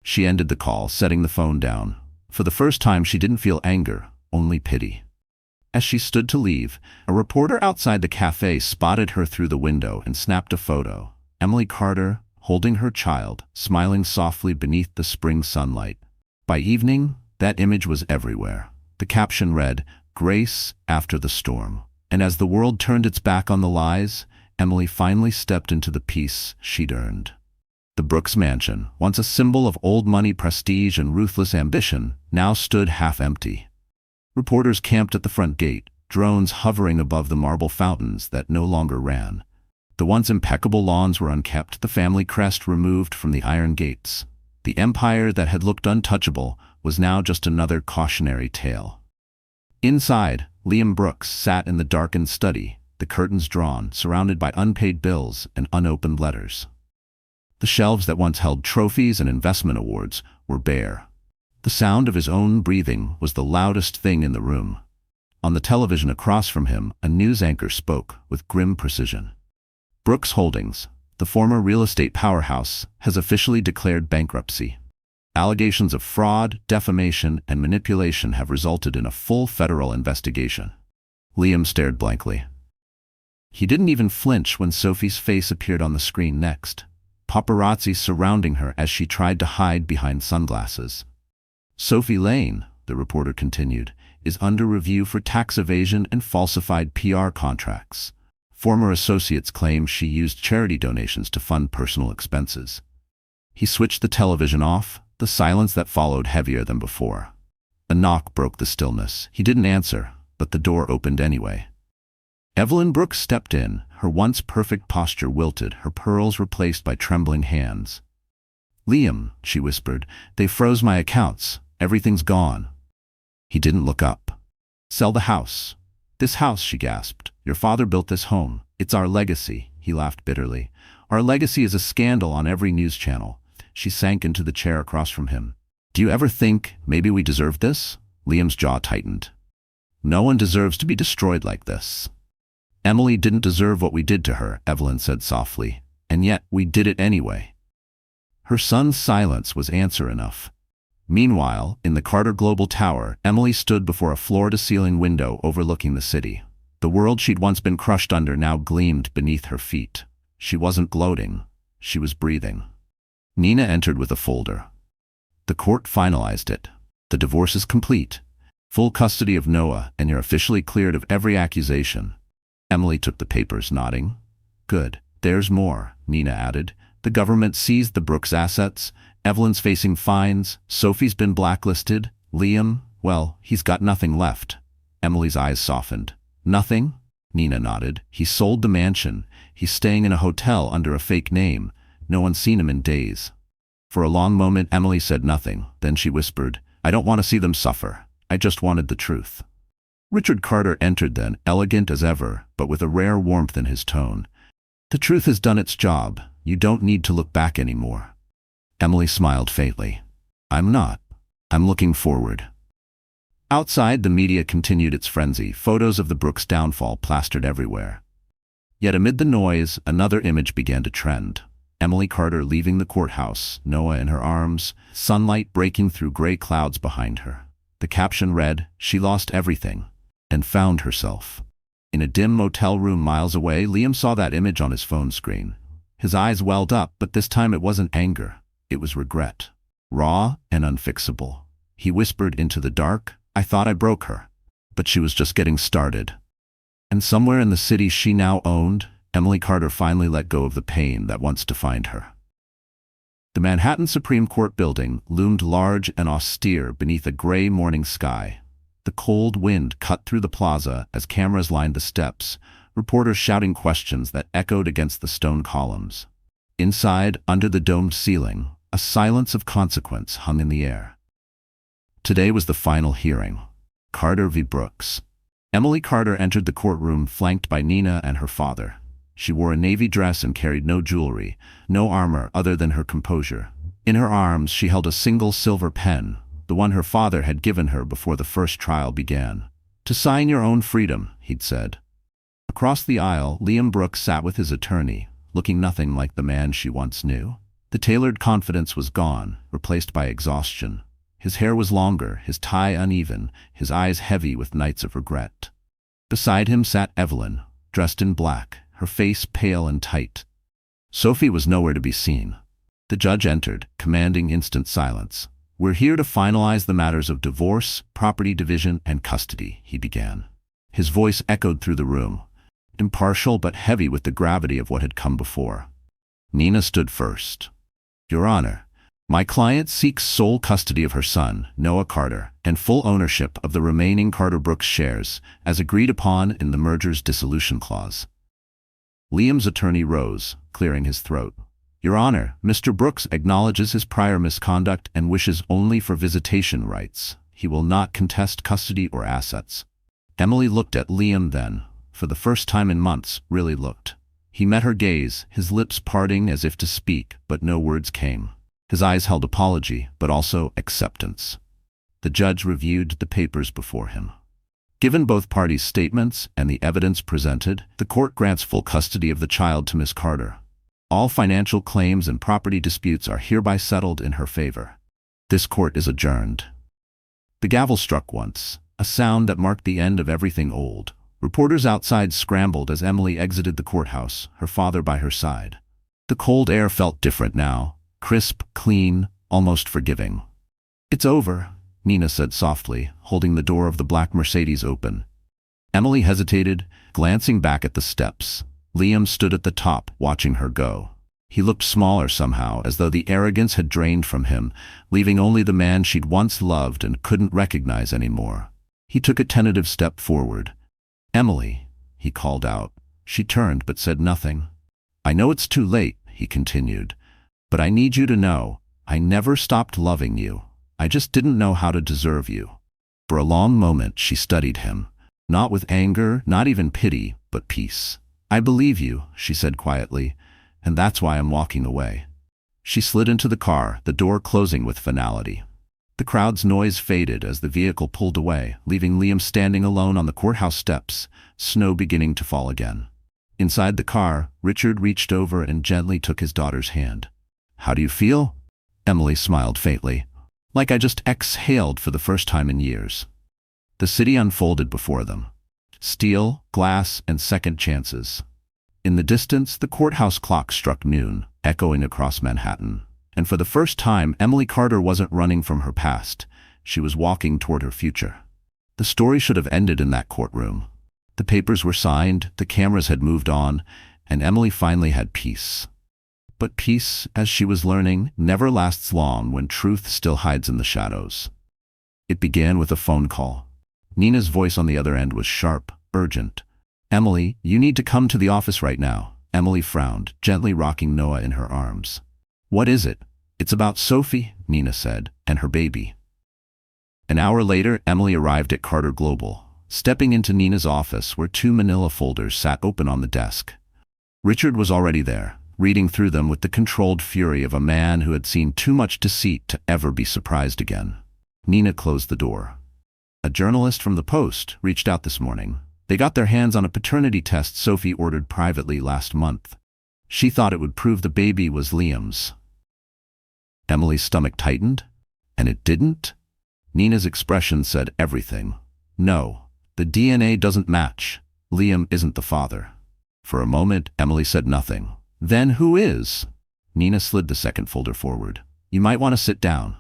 She ended the call, setting the phone down. For the first time, she didn't feel anger, only pity. As she stood to leave, a reporter outside the cafe spotted her through the window and snapped a photo. Emily Carter, holding her child, smiling softly beneath the spring sunlight. By evening, that image was everywhere. The caption read, "Grace after the storm." And as the world turned its back on the lies, Emily finally stepped into the peace she'd earned. The Brooks mansion, once a symbol of old money, prestige, and ruthless ambition, now stood half empty. Reporters camped at the front gate, drones hovering above the marble fountains that no longer ran. The once impeccable lawns were unkept, the family crest removed from the iron gates. The empire that had looked untouchable was now just another cautionary tale. Inside, Liam Brooks sat in the darkened study, the curtains drawn, surrounded by unpaid bills and unopened letters. The shelves that once held trophies and investment awards were bare. The sound of his own breathing was the loudest thing in the room. On the television across from him, a news anchor spoke with grim precision. "Brooks Holdings, the former real estate powerhouse, has officially declared bankruptcy. Allegations of fraud, defamation, and manipulation have resulted in a full federal investigation." Liam stared blankly. He didn't even flinch when Sophie's face appeared on the screen next, paparazzi surrounding her as she tried to hide behind sunglasses. "Sophie Lane," the reporter continued, "is under review for tax evasion and falsified PR contracts. Former associates claim she used charity donations to fund personal expenses." He switched the television off, the silence that followed heavier than before. A knock broke the stillness. He didn't answer, but the door opened anyway. Evelyn Brooks stepped in, her once perfect posture wilted, her pearls replaced by trembling hands. "Liam," she whispered, "they froze my accounts. Everything's gone." He didn't look up. "Sell the house." "This house," she gasped. "Your father built this home. It's our legacy." He laughed bitterly. "Our legacy is a scandal on every news channel." She sank into the chair across from him. "Do you ever think maybe we deserve this?" Liam's jaw tightened. "No one deserves to be destroyed like this." "Emily didn't deserve what we did to her," Evelyn said softly, "and yet we did it anyway." Her son's silence was answer enough. Meanwhile, in the Carter Global Tower, Emily stood before a floor-to-ceiling window overlooking the city. The world she'd once been crushed under now gleamed beneath her feet. She wasn't gloating. She was breathing. Nina entered with a folder. "The court finalized it. The divorce is complete. Full custody of Noah, and you're officially cleared of every accusation." Emily took the papers, nodding. "Good. There's more," Nina added. "The government seized the Brooks assets. Evelyn's facing fines. Sophie's been blacklisted. Liam, well, he's got nothing left." Emily's eyes softened. "Nothing?" Nina nodded. "He sold the mansion. He's staying in a hotel under a fake name. No one's seen him in days." For a long moment, Emily said nothing. Then she whispered, "I don't want to see them suffer. I just wanted the truth." Richard Carter entered then, elegant as ever, but with a rare warmth in his tone. "The truth has done its job. You don't need to look back anymore." Emily smiled faintly. "I'm not. I'm looking forward." Outside, the media continued its frenzy, photos of the Brooks' downfall plastered everywhere. Yet amid the noise, another image began to trend. Emily Carter leaving the courthouse, Noah in her arms, sunlight breaking through gray clouds behind her. The caption read, "She lost everything and found herself." In a dim motel room miles away, Liam saw that image on his phone screen. His eyes welled up, but this time it wasn't anger. It was regret. Raw and unfixable. He whispered into the dark, "I thought I broke her." But she was just getting started. And somewhere in the city she now owned, Emily Carter finally let go of the pain that once defined her. The Manhattan Supreme Court building loomed large and austere beneath a gray morning sky. The cold wind cut through the plaza as cameras lined the steps, reporters shouting questions that echoed against the stone columns. Inside, under the domed ceiling, a silence of consequence hung in the air. Today was the final hearing. Carter v. Brooks. Emily Carter entered the courtroom flanked by Nina and her father. She wore a navy dress and carried no jewelry, no armor other than her composure. In her arms she held a single silver pen, the one her father had given her before the first trial began. "To sign your own freedom," he'd said. Across the aisle, Liam Brooks sat with his attorney, looking nothing like the man she once knew. The tailored confidence was gone, replaced by exhaustion. His hair was longer, his tie uneven, his eyes heavy with nights of regret. Beside him sat Evelyn, dressed in black, her face pale and tight. Sophie was nowhere to be seen. The judge entered, commanding instant silence. "We're here to finalize the matters of divorce, property division, and custody," he began. His voice echoed through the room, impartial but heavy with the gravity of what had come before. Nina stood first. "Your Honor, my client seeks sole custody of her son, Noah Carter, and full ownership of the remaining Carter Brooks shares, as agreed upon in the merger's dissolution clause." Liam's attorney rose, clearing his throat. "Your Honor, Mr. Brooks acknowledges his prior misconduct and wishes only for visitation rights. He will not contest custody or assets." Emily looked at Liam then, for the first time in months, really looked. He met her gaze, his lips parting as if to speak, but no words came. His eyes held apology, but also acceptance. The judge reviewed the papers before him. Given both parties' statements and the evidence presented, the court grants full custody of the child to Miss Carter. All financial claims and property disputes are hereby settled in her favor. This court is adjourned. The gavel struck once, a sound that marked the end of everything old. Reporters outside scrambled as Emily exited the courthouse, her father by her side. The cold air felt different now, crisp, clean, almost forgiving. "It's over," Nina said softly, holding the door of the black Mercedes open. Emily hesitated, glancing back at the steps. Liam stood at the top, watching her go. He looked smaller somehow, as though the arrogance had drained from him, leaving only the man she'd once loved and couldn't recognize anymore. He took a tentative step forward. "Emily," he called out. She turned but said nothing. "I know it's too late," he continued, "but I need you to know, I never stopped loving you. I just didn't know how to deserve you." For a long moment she studied him, not with anger, not even pity, but peace. "I believe you," she said quietly, "and that's why I'm walking away." She slid into the car, the door closing with finality. The crowd's noise faded as the vehicle pulled away, leaving Liam standing alone on the courthouse steps, snow beginning to fall again. Inside the car, Richard reached over and gently took his daughter's hand. "How do you feel?" Emily smiled faintly. "Like I just exhaled for the first time in years." The city unfolded before them. Steel, glass, and second chances. In the distance, the courthouse clock struck noon, echoing across Manhattan. And for the first time, Emily Carter wasn't running from her past. She was walking toward her future. The story should have ended in that courtroom. The papers were signed, the cameras had moved on, and Emily finally had peace. But peace, as she was learning, never lasts long when truth still hides in the shadows. It began with a phone call. Nina's voice on the other end was sharp, urgent. "Emily, you need to come to the office right now." Emily frowned, gently rocking Noah in her arms. "What is it?" "It's about Sophie," Nina said, "and her baby." An hour later, Emily arrived at Carter Global. Stepping into Nina's office where two manila folders sat open on the desk. Richard was already there, reading through them with the controlled fury of a man who had seen too much deceit to ever be surprised again. Nina closed the door. "A journalist from the Post reached out this morning. They got their hands on a paternity test Sophie ordered privately last month. She thought it would prove the baby was Liam's." Emily's stomach tightened. "And it didn't?" Nina's expression said everything. "No, the DNA doesn't match. Liam isn't the father." For a moment, Emily said nothing. "Then who is?" Nina slid the second folder forward. "You might want to sit down."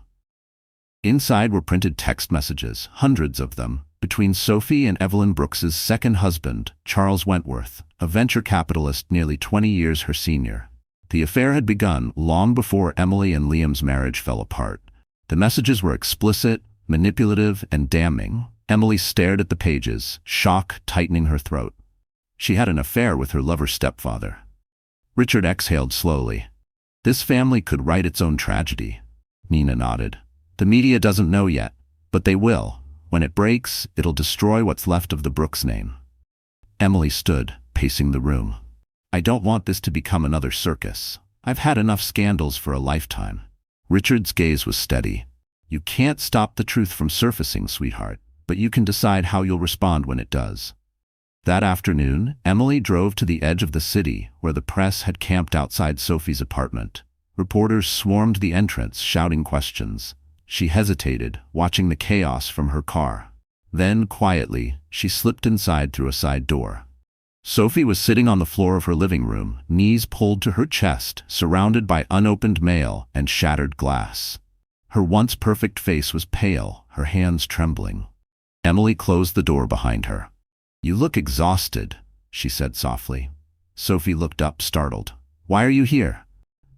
Inside were printed text messages, hundreds of them, between Sophie and Evelyn Brooks's second husband, Charles Wentworth, a venture capitalist nearly 20 years her senior. The affair had begun long before Emily and Liam's marriage fell apart. The messages were explicit, manipulative, and damning. Emily stared at the pages, shock tightening her throat. She had an affair with her lover's stepfather. Richard exhaled slowly. "This family could write its own tragedy." Nina nodded. "The media doesn't know yet, but they will. When it breaks, it'll destroy what's left of the Brooks name." Emily stood, pacing the room. "I don't want this to become another circus. I've had enough scandals for a lifetime." Richard's gaze was steady. "You can't stop the truth from surfacing, sweetheart, but you can decide how you'll respond when it does." That afternoon, Emily drove to the edge of the city, where the press had camped outside Sophie's apartment. Reporters swarmed the entrance, shouting questions. She hesitated, watching the chaos from her car. Then, quietly, she slipped inside through a side door. Sophie was sitting on the floor of her living room, knees pulled to her chest, surrounded by unopened mail and shattered glass. Her once perfect face was pale, her hands trembling. Emily closed the door behind her. "You look exhausted," she said softly. Sophie looked up, startled. "Why are you here?"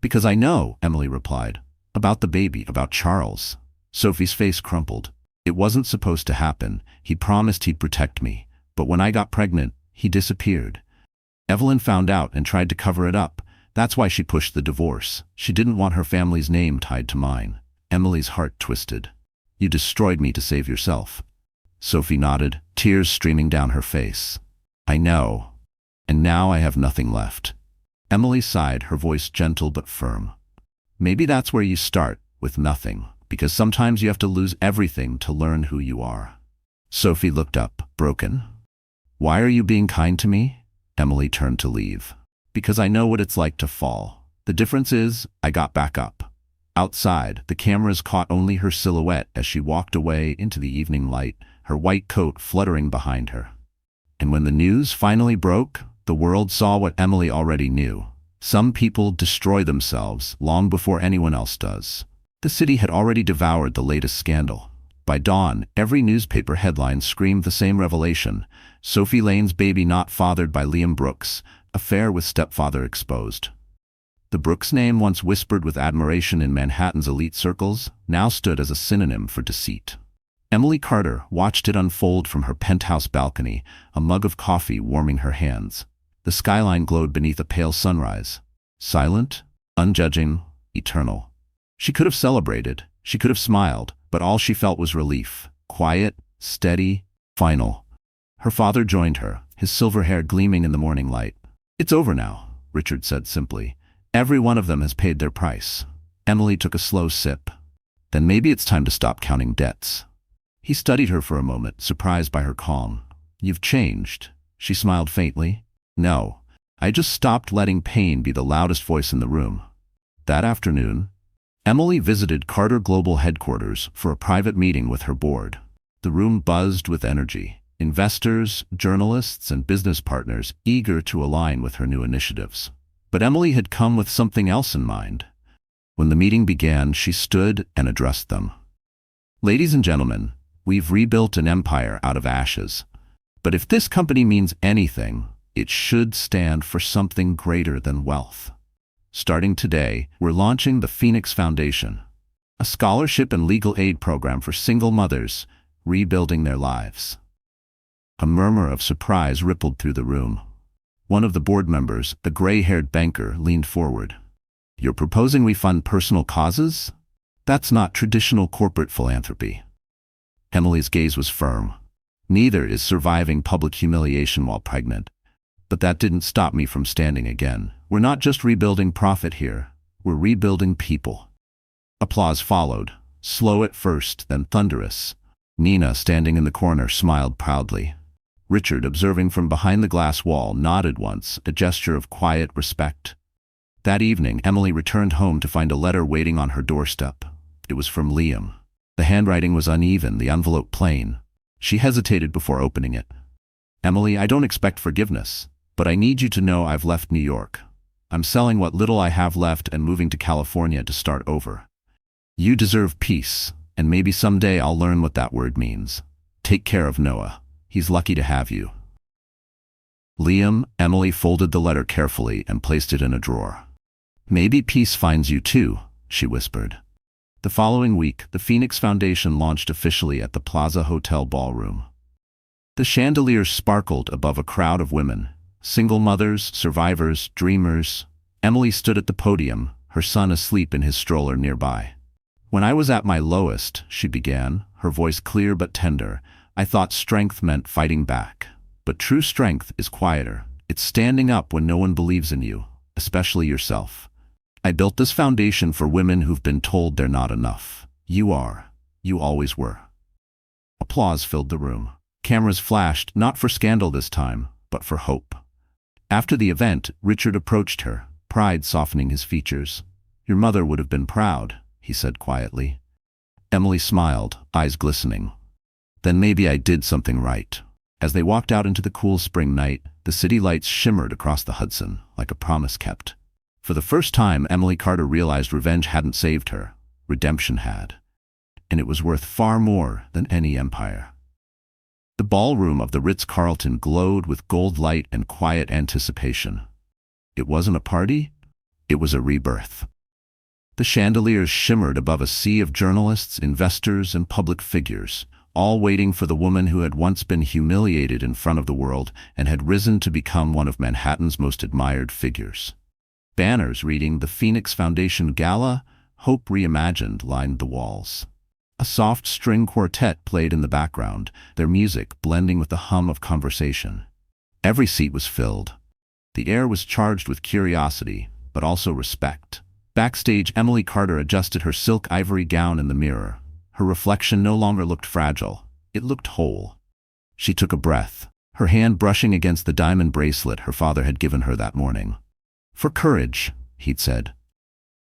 "Because I know," Emily replied. "About the baby, about Charles." Sophie's face crumpled. "It wasn't supposed to happen. He promised he'd protect me. But when I got pregnant, he disappeared. Evelyn found out and tried to cover it up. That's why she pushed the divorce. She didn't want her family's name tied to mine." Emily's heart twisted. "You destroyed me to save yourself." Sophie nodded, tears streaming down her face. "I know. And now I have nothing left." Emily sighed, her voice gentle but firm. "Maybe that's where you start, with nothing, because sometimes you have to lose everything to learn who you are." Sophie looked up, broken. "Why are you being kind to me?" Emily turned to leave. "Because I know what it's like to fall. The difference is, I got back up." Outside, the cameras caught only her silhouette as she walked away into the evening light, her white coat fluttering behind her. And when the news finally broke, the world saw what Emily already knew. Some people destroy themselves long before anyone else does. The city had already devoured the latest scandal. By dawn, every newspaper headline screamed the same revelation: Sophie Lane's baby not fathered by Liam Brooks, affair with stepfather exposed. The Brooks name, once whispered with admiration in Manhattan's elite circles, now stood as a synonym for deceit. Emily Carter watched it unfold from her penthouse balcony, a mug of coffee warming her hands. The skyline glowed beneath a pale sunrise. Silent, unjudging, eternal. She could have celebrated, she could have smiled, but all she felt was relief. Quiet, steady, final. Her father joined her, his silver hair gleaming in the morning light. "It's over now," Richard said simply. "Every one of them has paid their price." Emily took a slow sip. "Then maybe it's time to stop counting debts." He studied her for a moment, surprised by her calm. "You've changed." She smiled faintly. "No, I just stopped letting pain be the loudest voice in the room." That afternoon, Emily visited Carter Global headquarters for a private meeting with her board. The room buzzed with energy. Investors, journalists, and business partners eager to align with her new initiatives. But Emily had come with something else in mind. When the meeting began, she stood and addressed them. "Ladies and gentlemen, we've rebuilt an empire out of ashes. But if this company means anything, it should stand for something greater than wealth. Starting today, we're launching the Phoenix Foundation, a scholarship and legal aid program for single mothers, rebuilding their lives." A murmur of surprise rippled through the room. One of the board members, the gray-haired banker, leaned forward. "You're proposing we fund personal causes? That's not traditional corporate philanthropy." Emily's gaze was firm. "Neither is surviving public humiliation while pregnant." But that didn't stop me from standing again. "We're not just rebuilding profit here, we're rebuilding people." Applause followed, slow at first, then thunderous. Nina, standing in the corner, smiled proudly. Richard, observing from behind the glass wall, nodded once, a gesture of quiet respect. That evening, Emily returned home to find a letter waiting on her doorstep. It was from Liam. The handwriting was uneven, the envelope plain. She hesitated before opening it. "Emily, I don't expect forgiveness, but I need you to know I've left New York. I'm selling what little I have left and moving to California to start over. You deserve peace, and maybe someday I'll learn what that word means. Take care of Noah. He's lucky to have you." Liam. Emily folded the letter carefully and placed it in a drawer. "Maybe peace finds you too," she whispered. The following week, the Phoenix Foundation launched officially at the Plaza Hotel ballroom. The chandeliers sparkled above a crowd of women, single mothers, survivors, dreamers. Emily stood at the podium, her son asleep in his stroller nearby. "When I was at my lowest," she began, her voice clear but tender, "I thought strength meant fighting back. But true strength is quieter. It's standing up when no one believes in you, especially yourself. I built this foundation for women who've been told they're not enough. You are. You always were." Applause filled the room. Cameras flashed, not for scandal this time, but for hope. After the event, Richard approached her, pride softening his features. "Your mother would have been proud," he said quietly. Emily smiled, eyes glistening. "Then maybe I did something right." As they walked out into the cool spring night, the city lights shimmered across the Hudson, like a promise kept. For the first time, Emily Carter realized revenge hadn't saved her. Redemption had. And it was worth far more than any empire. The ballroom of the Ritz-Carlton glowed with gold light and quiet anticipation. It wasn't a party, it was a rebirth. The chandeliers shimmered above a sea of journalists, investors, and public figures, all waiting for the woman who had once been humiliated in front of the world and had risen to become one of Manhattan's most admired figures. Banners reading "The Phoenix Foundation Gala, Hope Reimagined" lined the walls. A soft string quartet played in the background, their music blending with the hum of conversation. Every seat was filled. The air was charged with curiosity, but also respect. Backstage, Emily Carter adjusted her silk ivory gown in the mirror. Her reflection no longer looked fragile. It looked whole. She took a breath, her hand brushing against the diamond bracelet her father had given her that morning. "For courage," he'd said.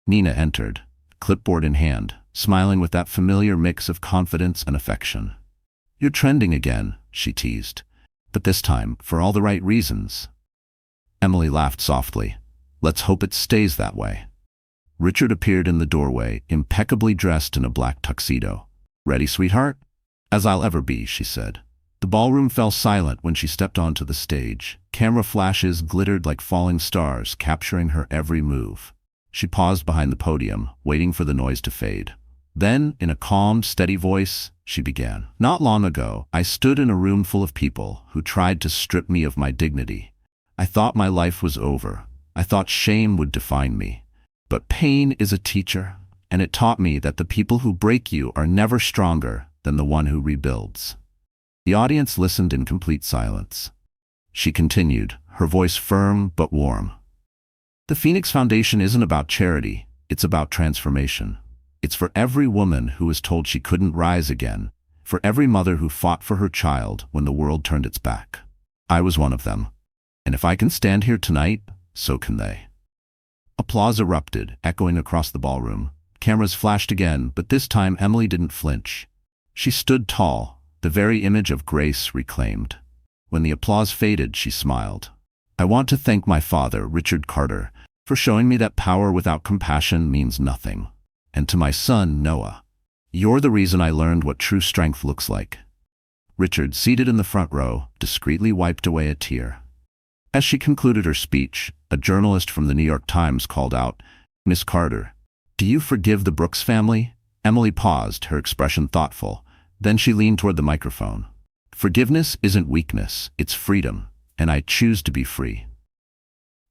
Nina entered, clipboard in hand, smiling with that familiar mix of confidence and affection. "You're trending again," she teased. "But this time, for all the right reasons." Emily laughed softly. "Let's hope it stays that way." Richard appeared in the doorway, impeccably dressed in a black tuxedo. "Ready, sweetheart?" "As I'll ever be," she said. The ballroom fell silent when she stepped onto the stage. Camera flashes glittered like falling stars, capturing her every move. She paused behind the podium, waiting for the noise to fade. Then, in a calm, steady voice, she began. Not long ago, I stood in a room full of people who tried to strip me of my dignity. I thought my life was over. I thought shame would define me. But pain is a teacher, and it taught me that the people who break you are never stronger than the one who rebuilds. The audience listened in complete silence. She continued, her voice firm but warm. The Phoenix Foundation isn't about charity, it's about transformation. It's for every woman who was told she couldn't rise again, for every mother who fought for her child when the world turned its back. I was one of them. And if I can stand here tonight, so can they. Applause erupted, echoing across the ballroom. Cameras flashed again, but this time Emily didn't flinch. She stood tall, the very image of grace reclaimed. When the applause faded, she smiled. I want to thank my father, Richard Carter, for showing me that power without compassion means nothing. And to my son, Noah, you're the reason I learned what true strength looks like. Richard, seated in the front row, discreetly wiped away a tear. As she concluded her speech, a journalist from the New York Times called out, Miss Carter, do you forgive the Brooks family? Emily paused, her expression thoughtful. Then she leaned toward the microphone. Forgiveness isn't weakness, it's freedom, and I choose to be free.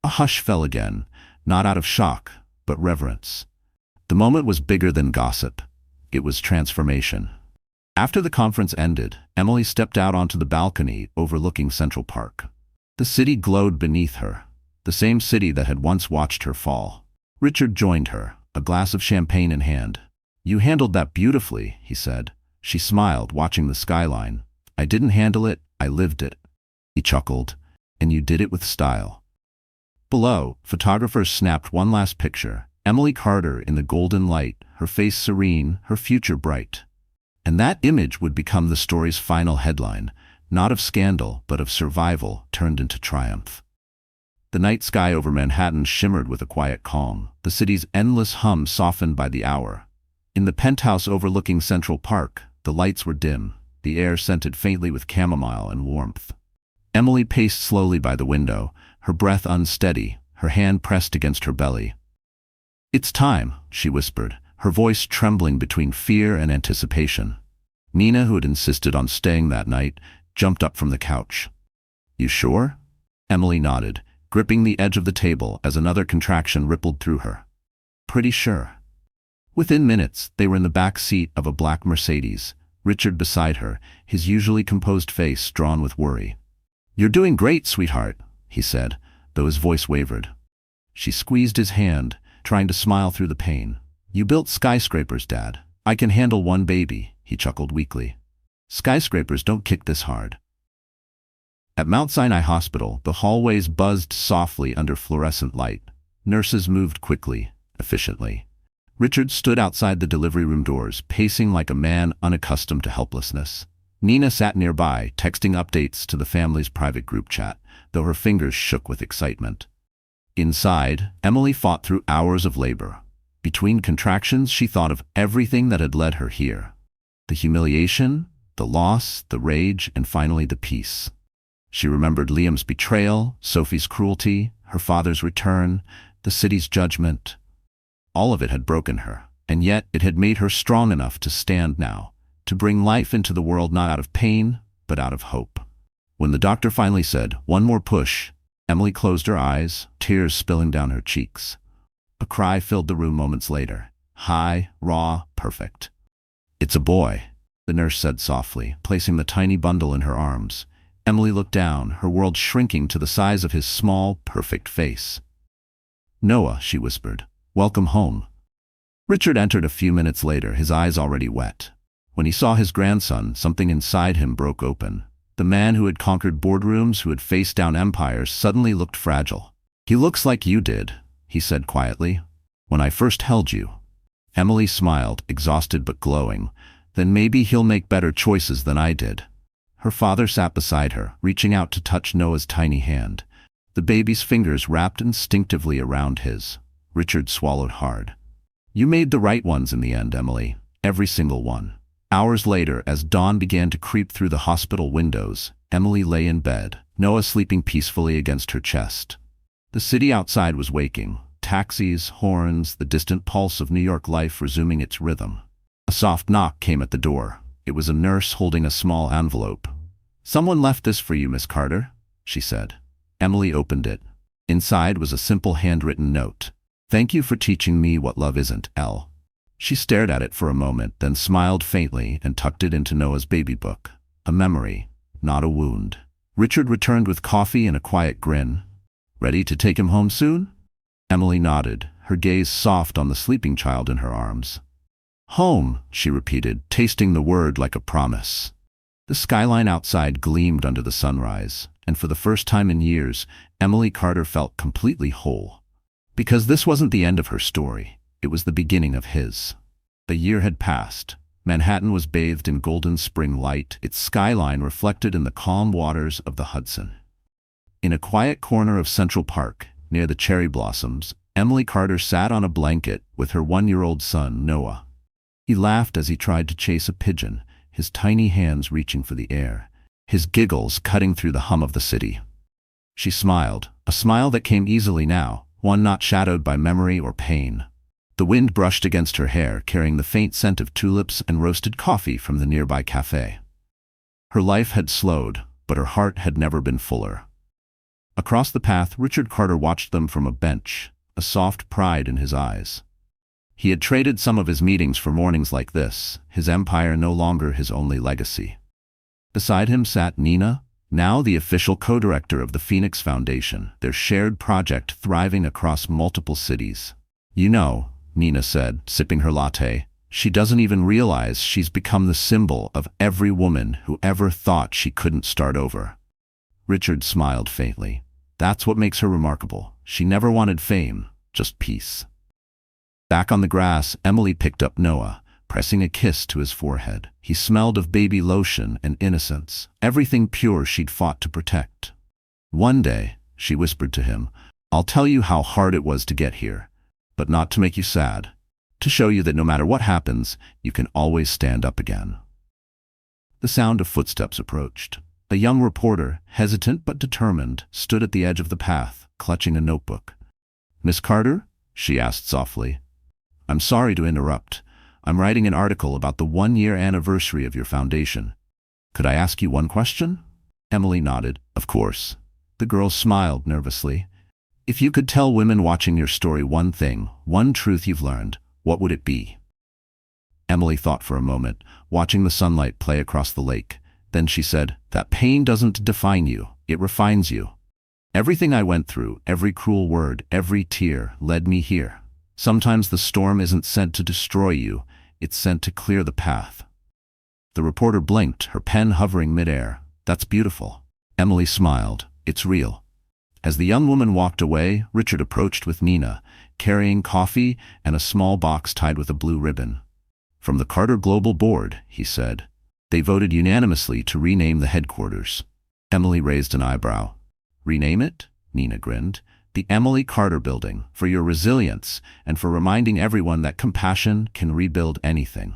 A hush fell again, not out of shock, but reverence. The moment was bigger than gossip. It was transformation. After the conference ended, Emily stepped out onto the balcony overlooking Central Park. The city glowed beneath her, the same city that had once watched her fall. Richard joined her, a glass of champagne in hand. You handled that beautifully, he said. She smiled, watching the skyline. I didn't handle it, I lived it. He chuckled. And you did it with style. Below, photographers snapped one last picture. Emily Carter in the golden light, her face serene, her future bright. And that image would become the story's final headline, not of scandal, but of survival turned into triumph. The night sky over Manhattan shimmered with a quiet calm, the city's endless hum softened by the hour. In the penthouse overlooking Central Park, the lights were dim, the air scented faintly with chamomile and warmth. Emily paced slowly by the window, her breath unsteady, her hand pressed against her belly. It's time, she whispered, her voice trembling between fear and anticipation. Nina, who had insisted on staying that night, jumped up from the couch. You sure? Emily nodded, gripping the edge of the table as another contraction rippled through her. Pretty sure. Within minutes, they were in the back seat of a black Mercedes, Richard beside her, his usually composed face drawn with worry. You're doing great, sweetheart, he said, though his voice wavered. She squeezed his hand, trying to smile through the pain. You built skyscrapers, Dad. I can handle one baby, he chuckled weakly. Skyscrapers don't kick this hard. At Mount Sinai Hospital, the hallways buzzed softly under fluorescent light. Nurses moved quickly, efficiently. Richard stood outside the delivery room doors, pacing like a man unaccustomed to helplessness. Nina sat nearby, texting updates to the family's private group chat, though her fingers shook with excitement. Inside, Emily fought through hours of labor. Between contractions, she thought of everything that had led her here. The humiliation, the loss, the rage, and finally the peace. She remembered Liam's betrayal, Sophie's cruelty, her father's return, the city's judgment. All of it had broken her, and yet it had made her strong enough to stand now, to bring life into the world not out of pain, but out of hope. When the doctor finally said, "One more push," Emily closed her eyes, tears spilling down her cheeks. A cry filled the room moments later. High, raw, perfect. "It's a boy," the nurse said softly, placing the tiny bundle in her arms. Emily looked down, her world shrinking to the size of his small, perfect face. "Noah," she whispered, "welcome home." Richard entered a few minutes later, his eyes already wet. When he saw his grandson, something inside him broke open. The man who had conquered boardrooms, who had faced down empires, suddenly looked fragile. "He looks like you did," he said quietly, "when I first held you." Emily smiled, exhausted but glowing. "Then maybe he'll make better choices than I did." Her father sat beside her, reaching out to touch Noah's tiny hand. The baby's fingers wrapped instinctively around his. Richard swallowed hard. "You made the right ones in the end, Emily. Every single one." Hours later, as dawn began to creep through the hospital windows, Emily lay in bed, Noah sleeping peacefully against her chest. The city outside was waking. taxis, horns, the distant pulse of New York life resuming its rhythm. A soft knock came at the door. It was a nurse holding a small envelope. "Someone left this for you, Miss Carter," she said. Emily opened it. Inside was a simple handwritten note. "Thank you for teaching me what love isn't, Elle." She stared at it for a moment, then smiled faintly and tucked it into Noah's baby book. A memory, not a wound. Richard returned with coffee and a quiet grin. "Ready to take him home soon?" Emily nodded, her gaze soft on the sleeping child in her arms. "Home," she repeated, tasting the word like a promise. The skyline outside gleamed under the sunrise, and for the first time in years, Emily Carter felt completely whole. Because this wasn't the end of her story, it was the beginning of his. A year had passed. Manhattan was bathed in golden spring light, its skyline reflected in the calm waters of the Hudson. In a quiet corner of Central Park, near the cherry blossoms, Emily Carter sat on a blanket with her 1-year-old son, Noah. He laughed as he tried to chase a pigeon, his tiny hands reaching for the air, his giggles cutting through the hum of the city. She smiled, a smile that came easily now, one not shadowed by memory or pain. The wind brushed against her hair, carrying the faint scent of tulips and roasted coffee from the nearby cafe. Her life had slowed, but her heart had never been fuller. Across the path, Richard Carter watched them from a bench, a soft pride in his eyes. He had traded some of his meetings for mornings like this, his empire no longer his only legacy. Beside him sat Nina, now the official co-director of the Phoenix Foundation, their shared project thriving across multiple cities. "You know," Nina said, sipping her latte, "she doesn't even realize she's become the symbol of every woman who ever thought she couldn't start over." Richard smiled faintly. "That's what makes her remarkable. She never wanted fame, just peace." Back on the grass, Emily picked up Noah, pressing a kiss to his forehead. He smelled of baby lotion and innocence, everything pure she'd fought to protect. "One day," she whispered to him, "I'll tell you how hard it was to get here, but not to make you sad, to show you that no matter what happens, you can always stand up again." The sound of footsteps approached. A young reporter, hesitant but determined, stood at the edge of the path, clutching a notebook. "Miss Carter?" she asked softly. "I'm sorry to interrupt. I'm writing an article about the 1-year anniversary of your foundation. Could I ask you one question?" Emily nodded. "Of course." The girl smiled nervously. "If you could tell women watching your story one thing, one truth you've learned, what would it be?" Emily thought for a moment, watching the sunlight play across the lake. Then she said, "That pain doesn't define you, it refines you. Everything I went through, every cruel word, every tear, led me here. Sometimes the storm isn't sent to destroy you, it's sent to clear the path." The reporter blinked, her pen hovering midair. "That's beautiful." Emily smiled. "It's real." As the young woman walked away, Richard approached with Nina, carrying coffee and a small box tied with a blue ribbon. "From the Carter Global Board," he said. "They voted unanimously to rename the headquarters." Emily raised an eyebrow. "Rename it?" Nina grinned. "The Emily Carter Building, for your resilience and for reminding everyone that compassion can rebuild anything."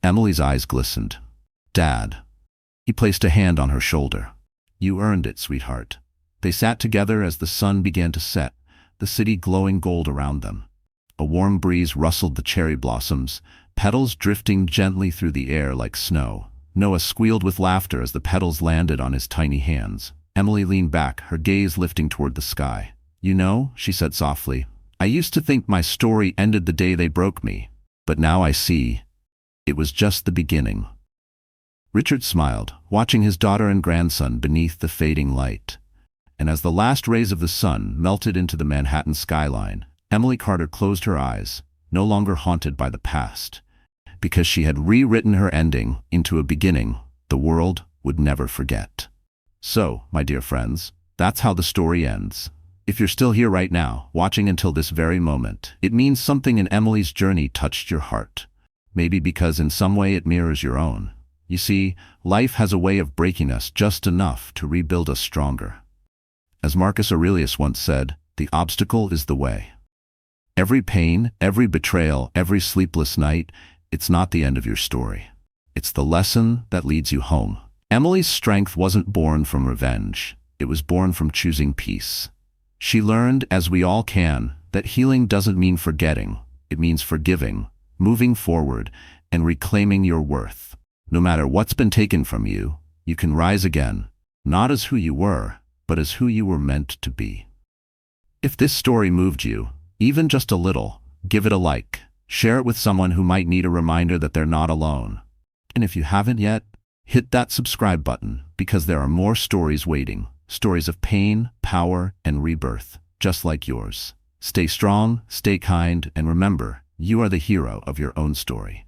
Emily's eyes glistened. "Dad." He placed a hand on her shoulder. "You earned it, sweetheart." They sat together as the sun began to set, the city glowing gold around them. A warm breeze rustled the cherry blossoms, petals drifting gently through the air like snow. Noah squealed with laughter as the petals landed on his tiny hands. Emily leaned back, her gaze lifting toward the sky. "You know," she said softly, "I used to think my story ended the day they broke me, but now I see it was just the beginning." Richard smiled, watching his daughter and grandson beneath the fading light. And as the last rays of the sun melted into the Manhattan skyline, Emily Carter closed her eyes, no longer haunted by the past. Because she had rewritten her ending into a beginning the world would never forget. So, my dear friends, that's how the story ends. If you're still here right now, watching until this very moment, it means something in Emily's journey touched your heart. Maybe because in some way it mirrors your own. You see, life has a way of breaking us just enough to rebuild us stronger. As Marcus Aurelius once said, the obstacle is the way. Every pain, every betrayal, every sleepless night, it's not the end of your story. It's the lesson that leads you home. Emily's strength wasn't born from revenge. It was born from choosing peace. She learned, as we all can, that healing doesn't mean forgetting. It means forgiving, moving forward, and reclaiming your worth. No matter what's been taken from you, you can rise again, not as who you were, but as who you were meant to be. If this story moved you, even just a little, give it a like. Share it with someone who might need a reminder that they're not alone. And if you haven't yet, hit that subscribe button, because there are more stories waiting. Stories of pain, power, and rebirth, just like yours. Stay strong, stay kind, and remember, you are the hero of your own story.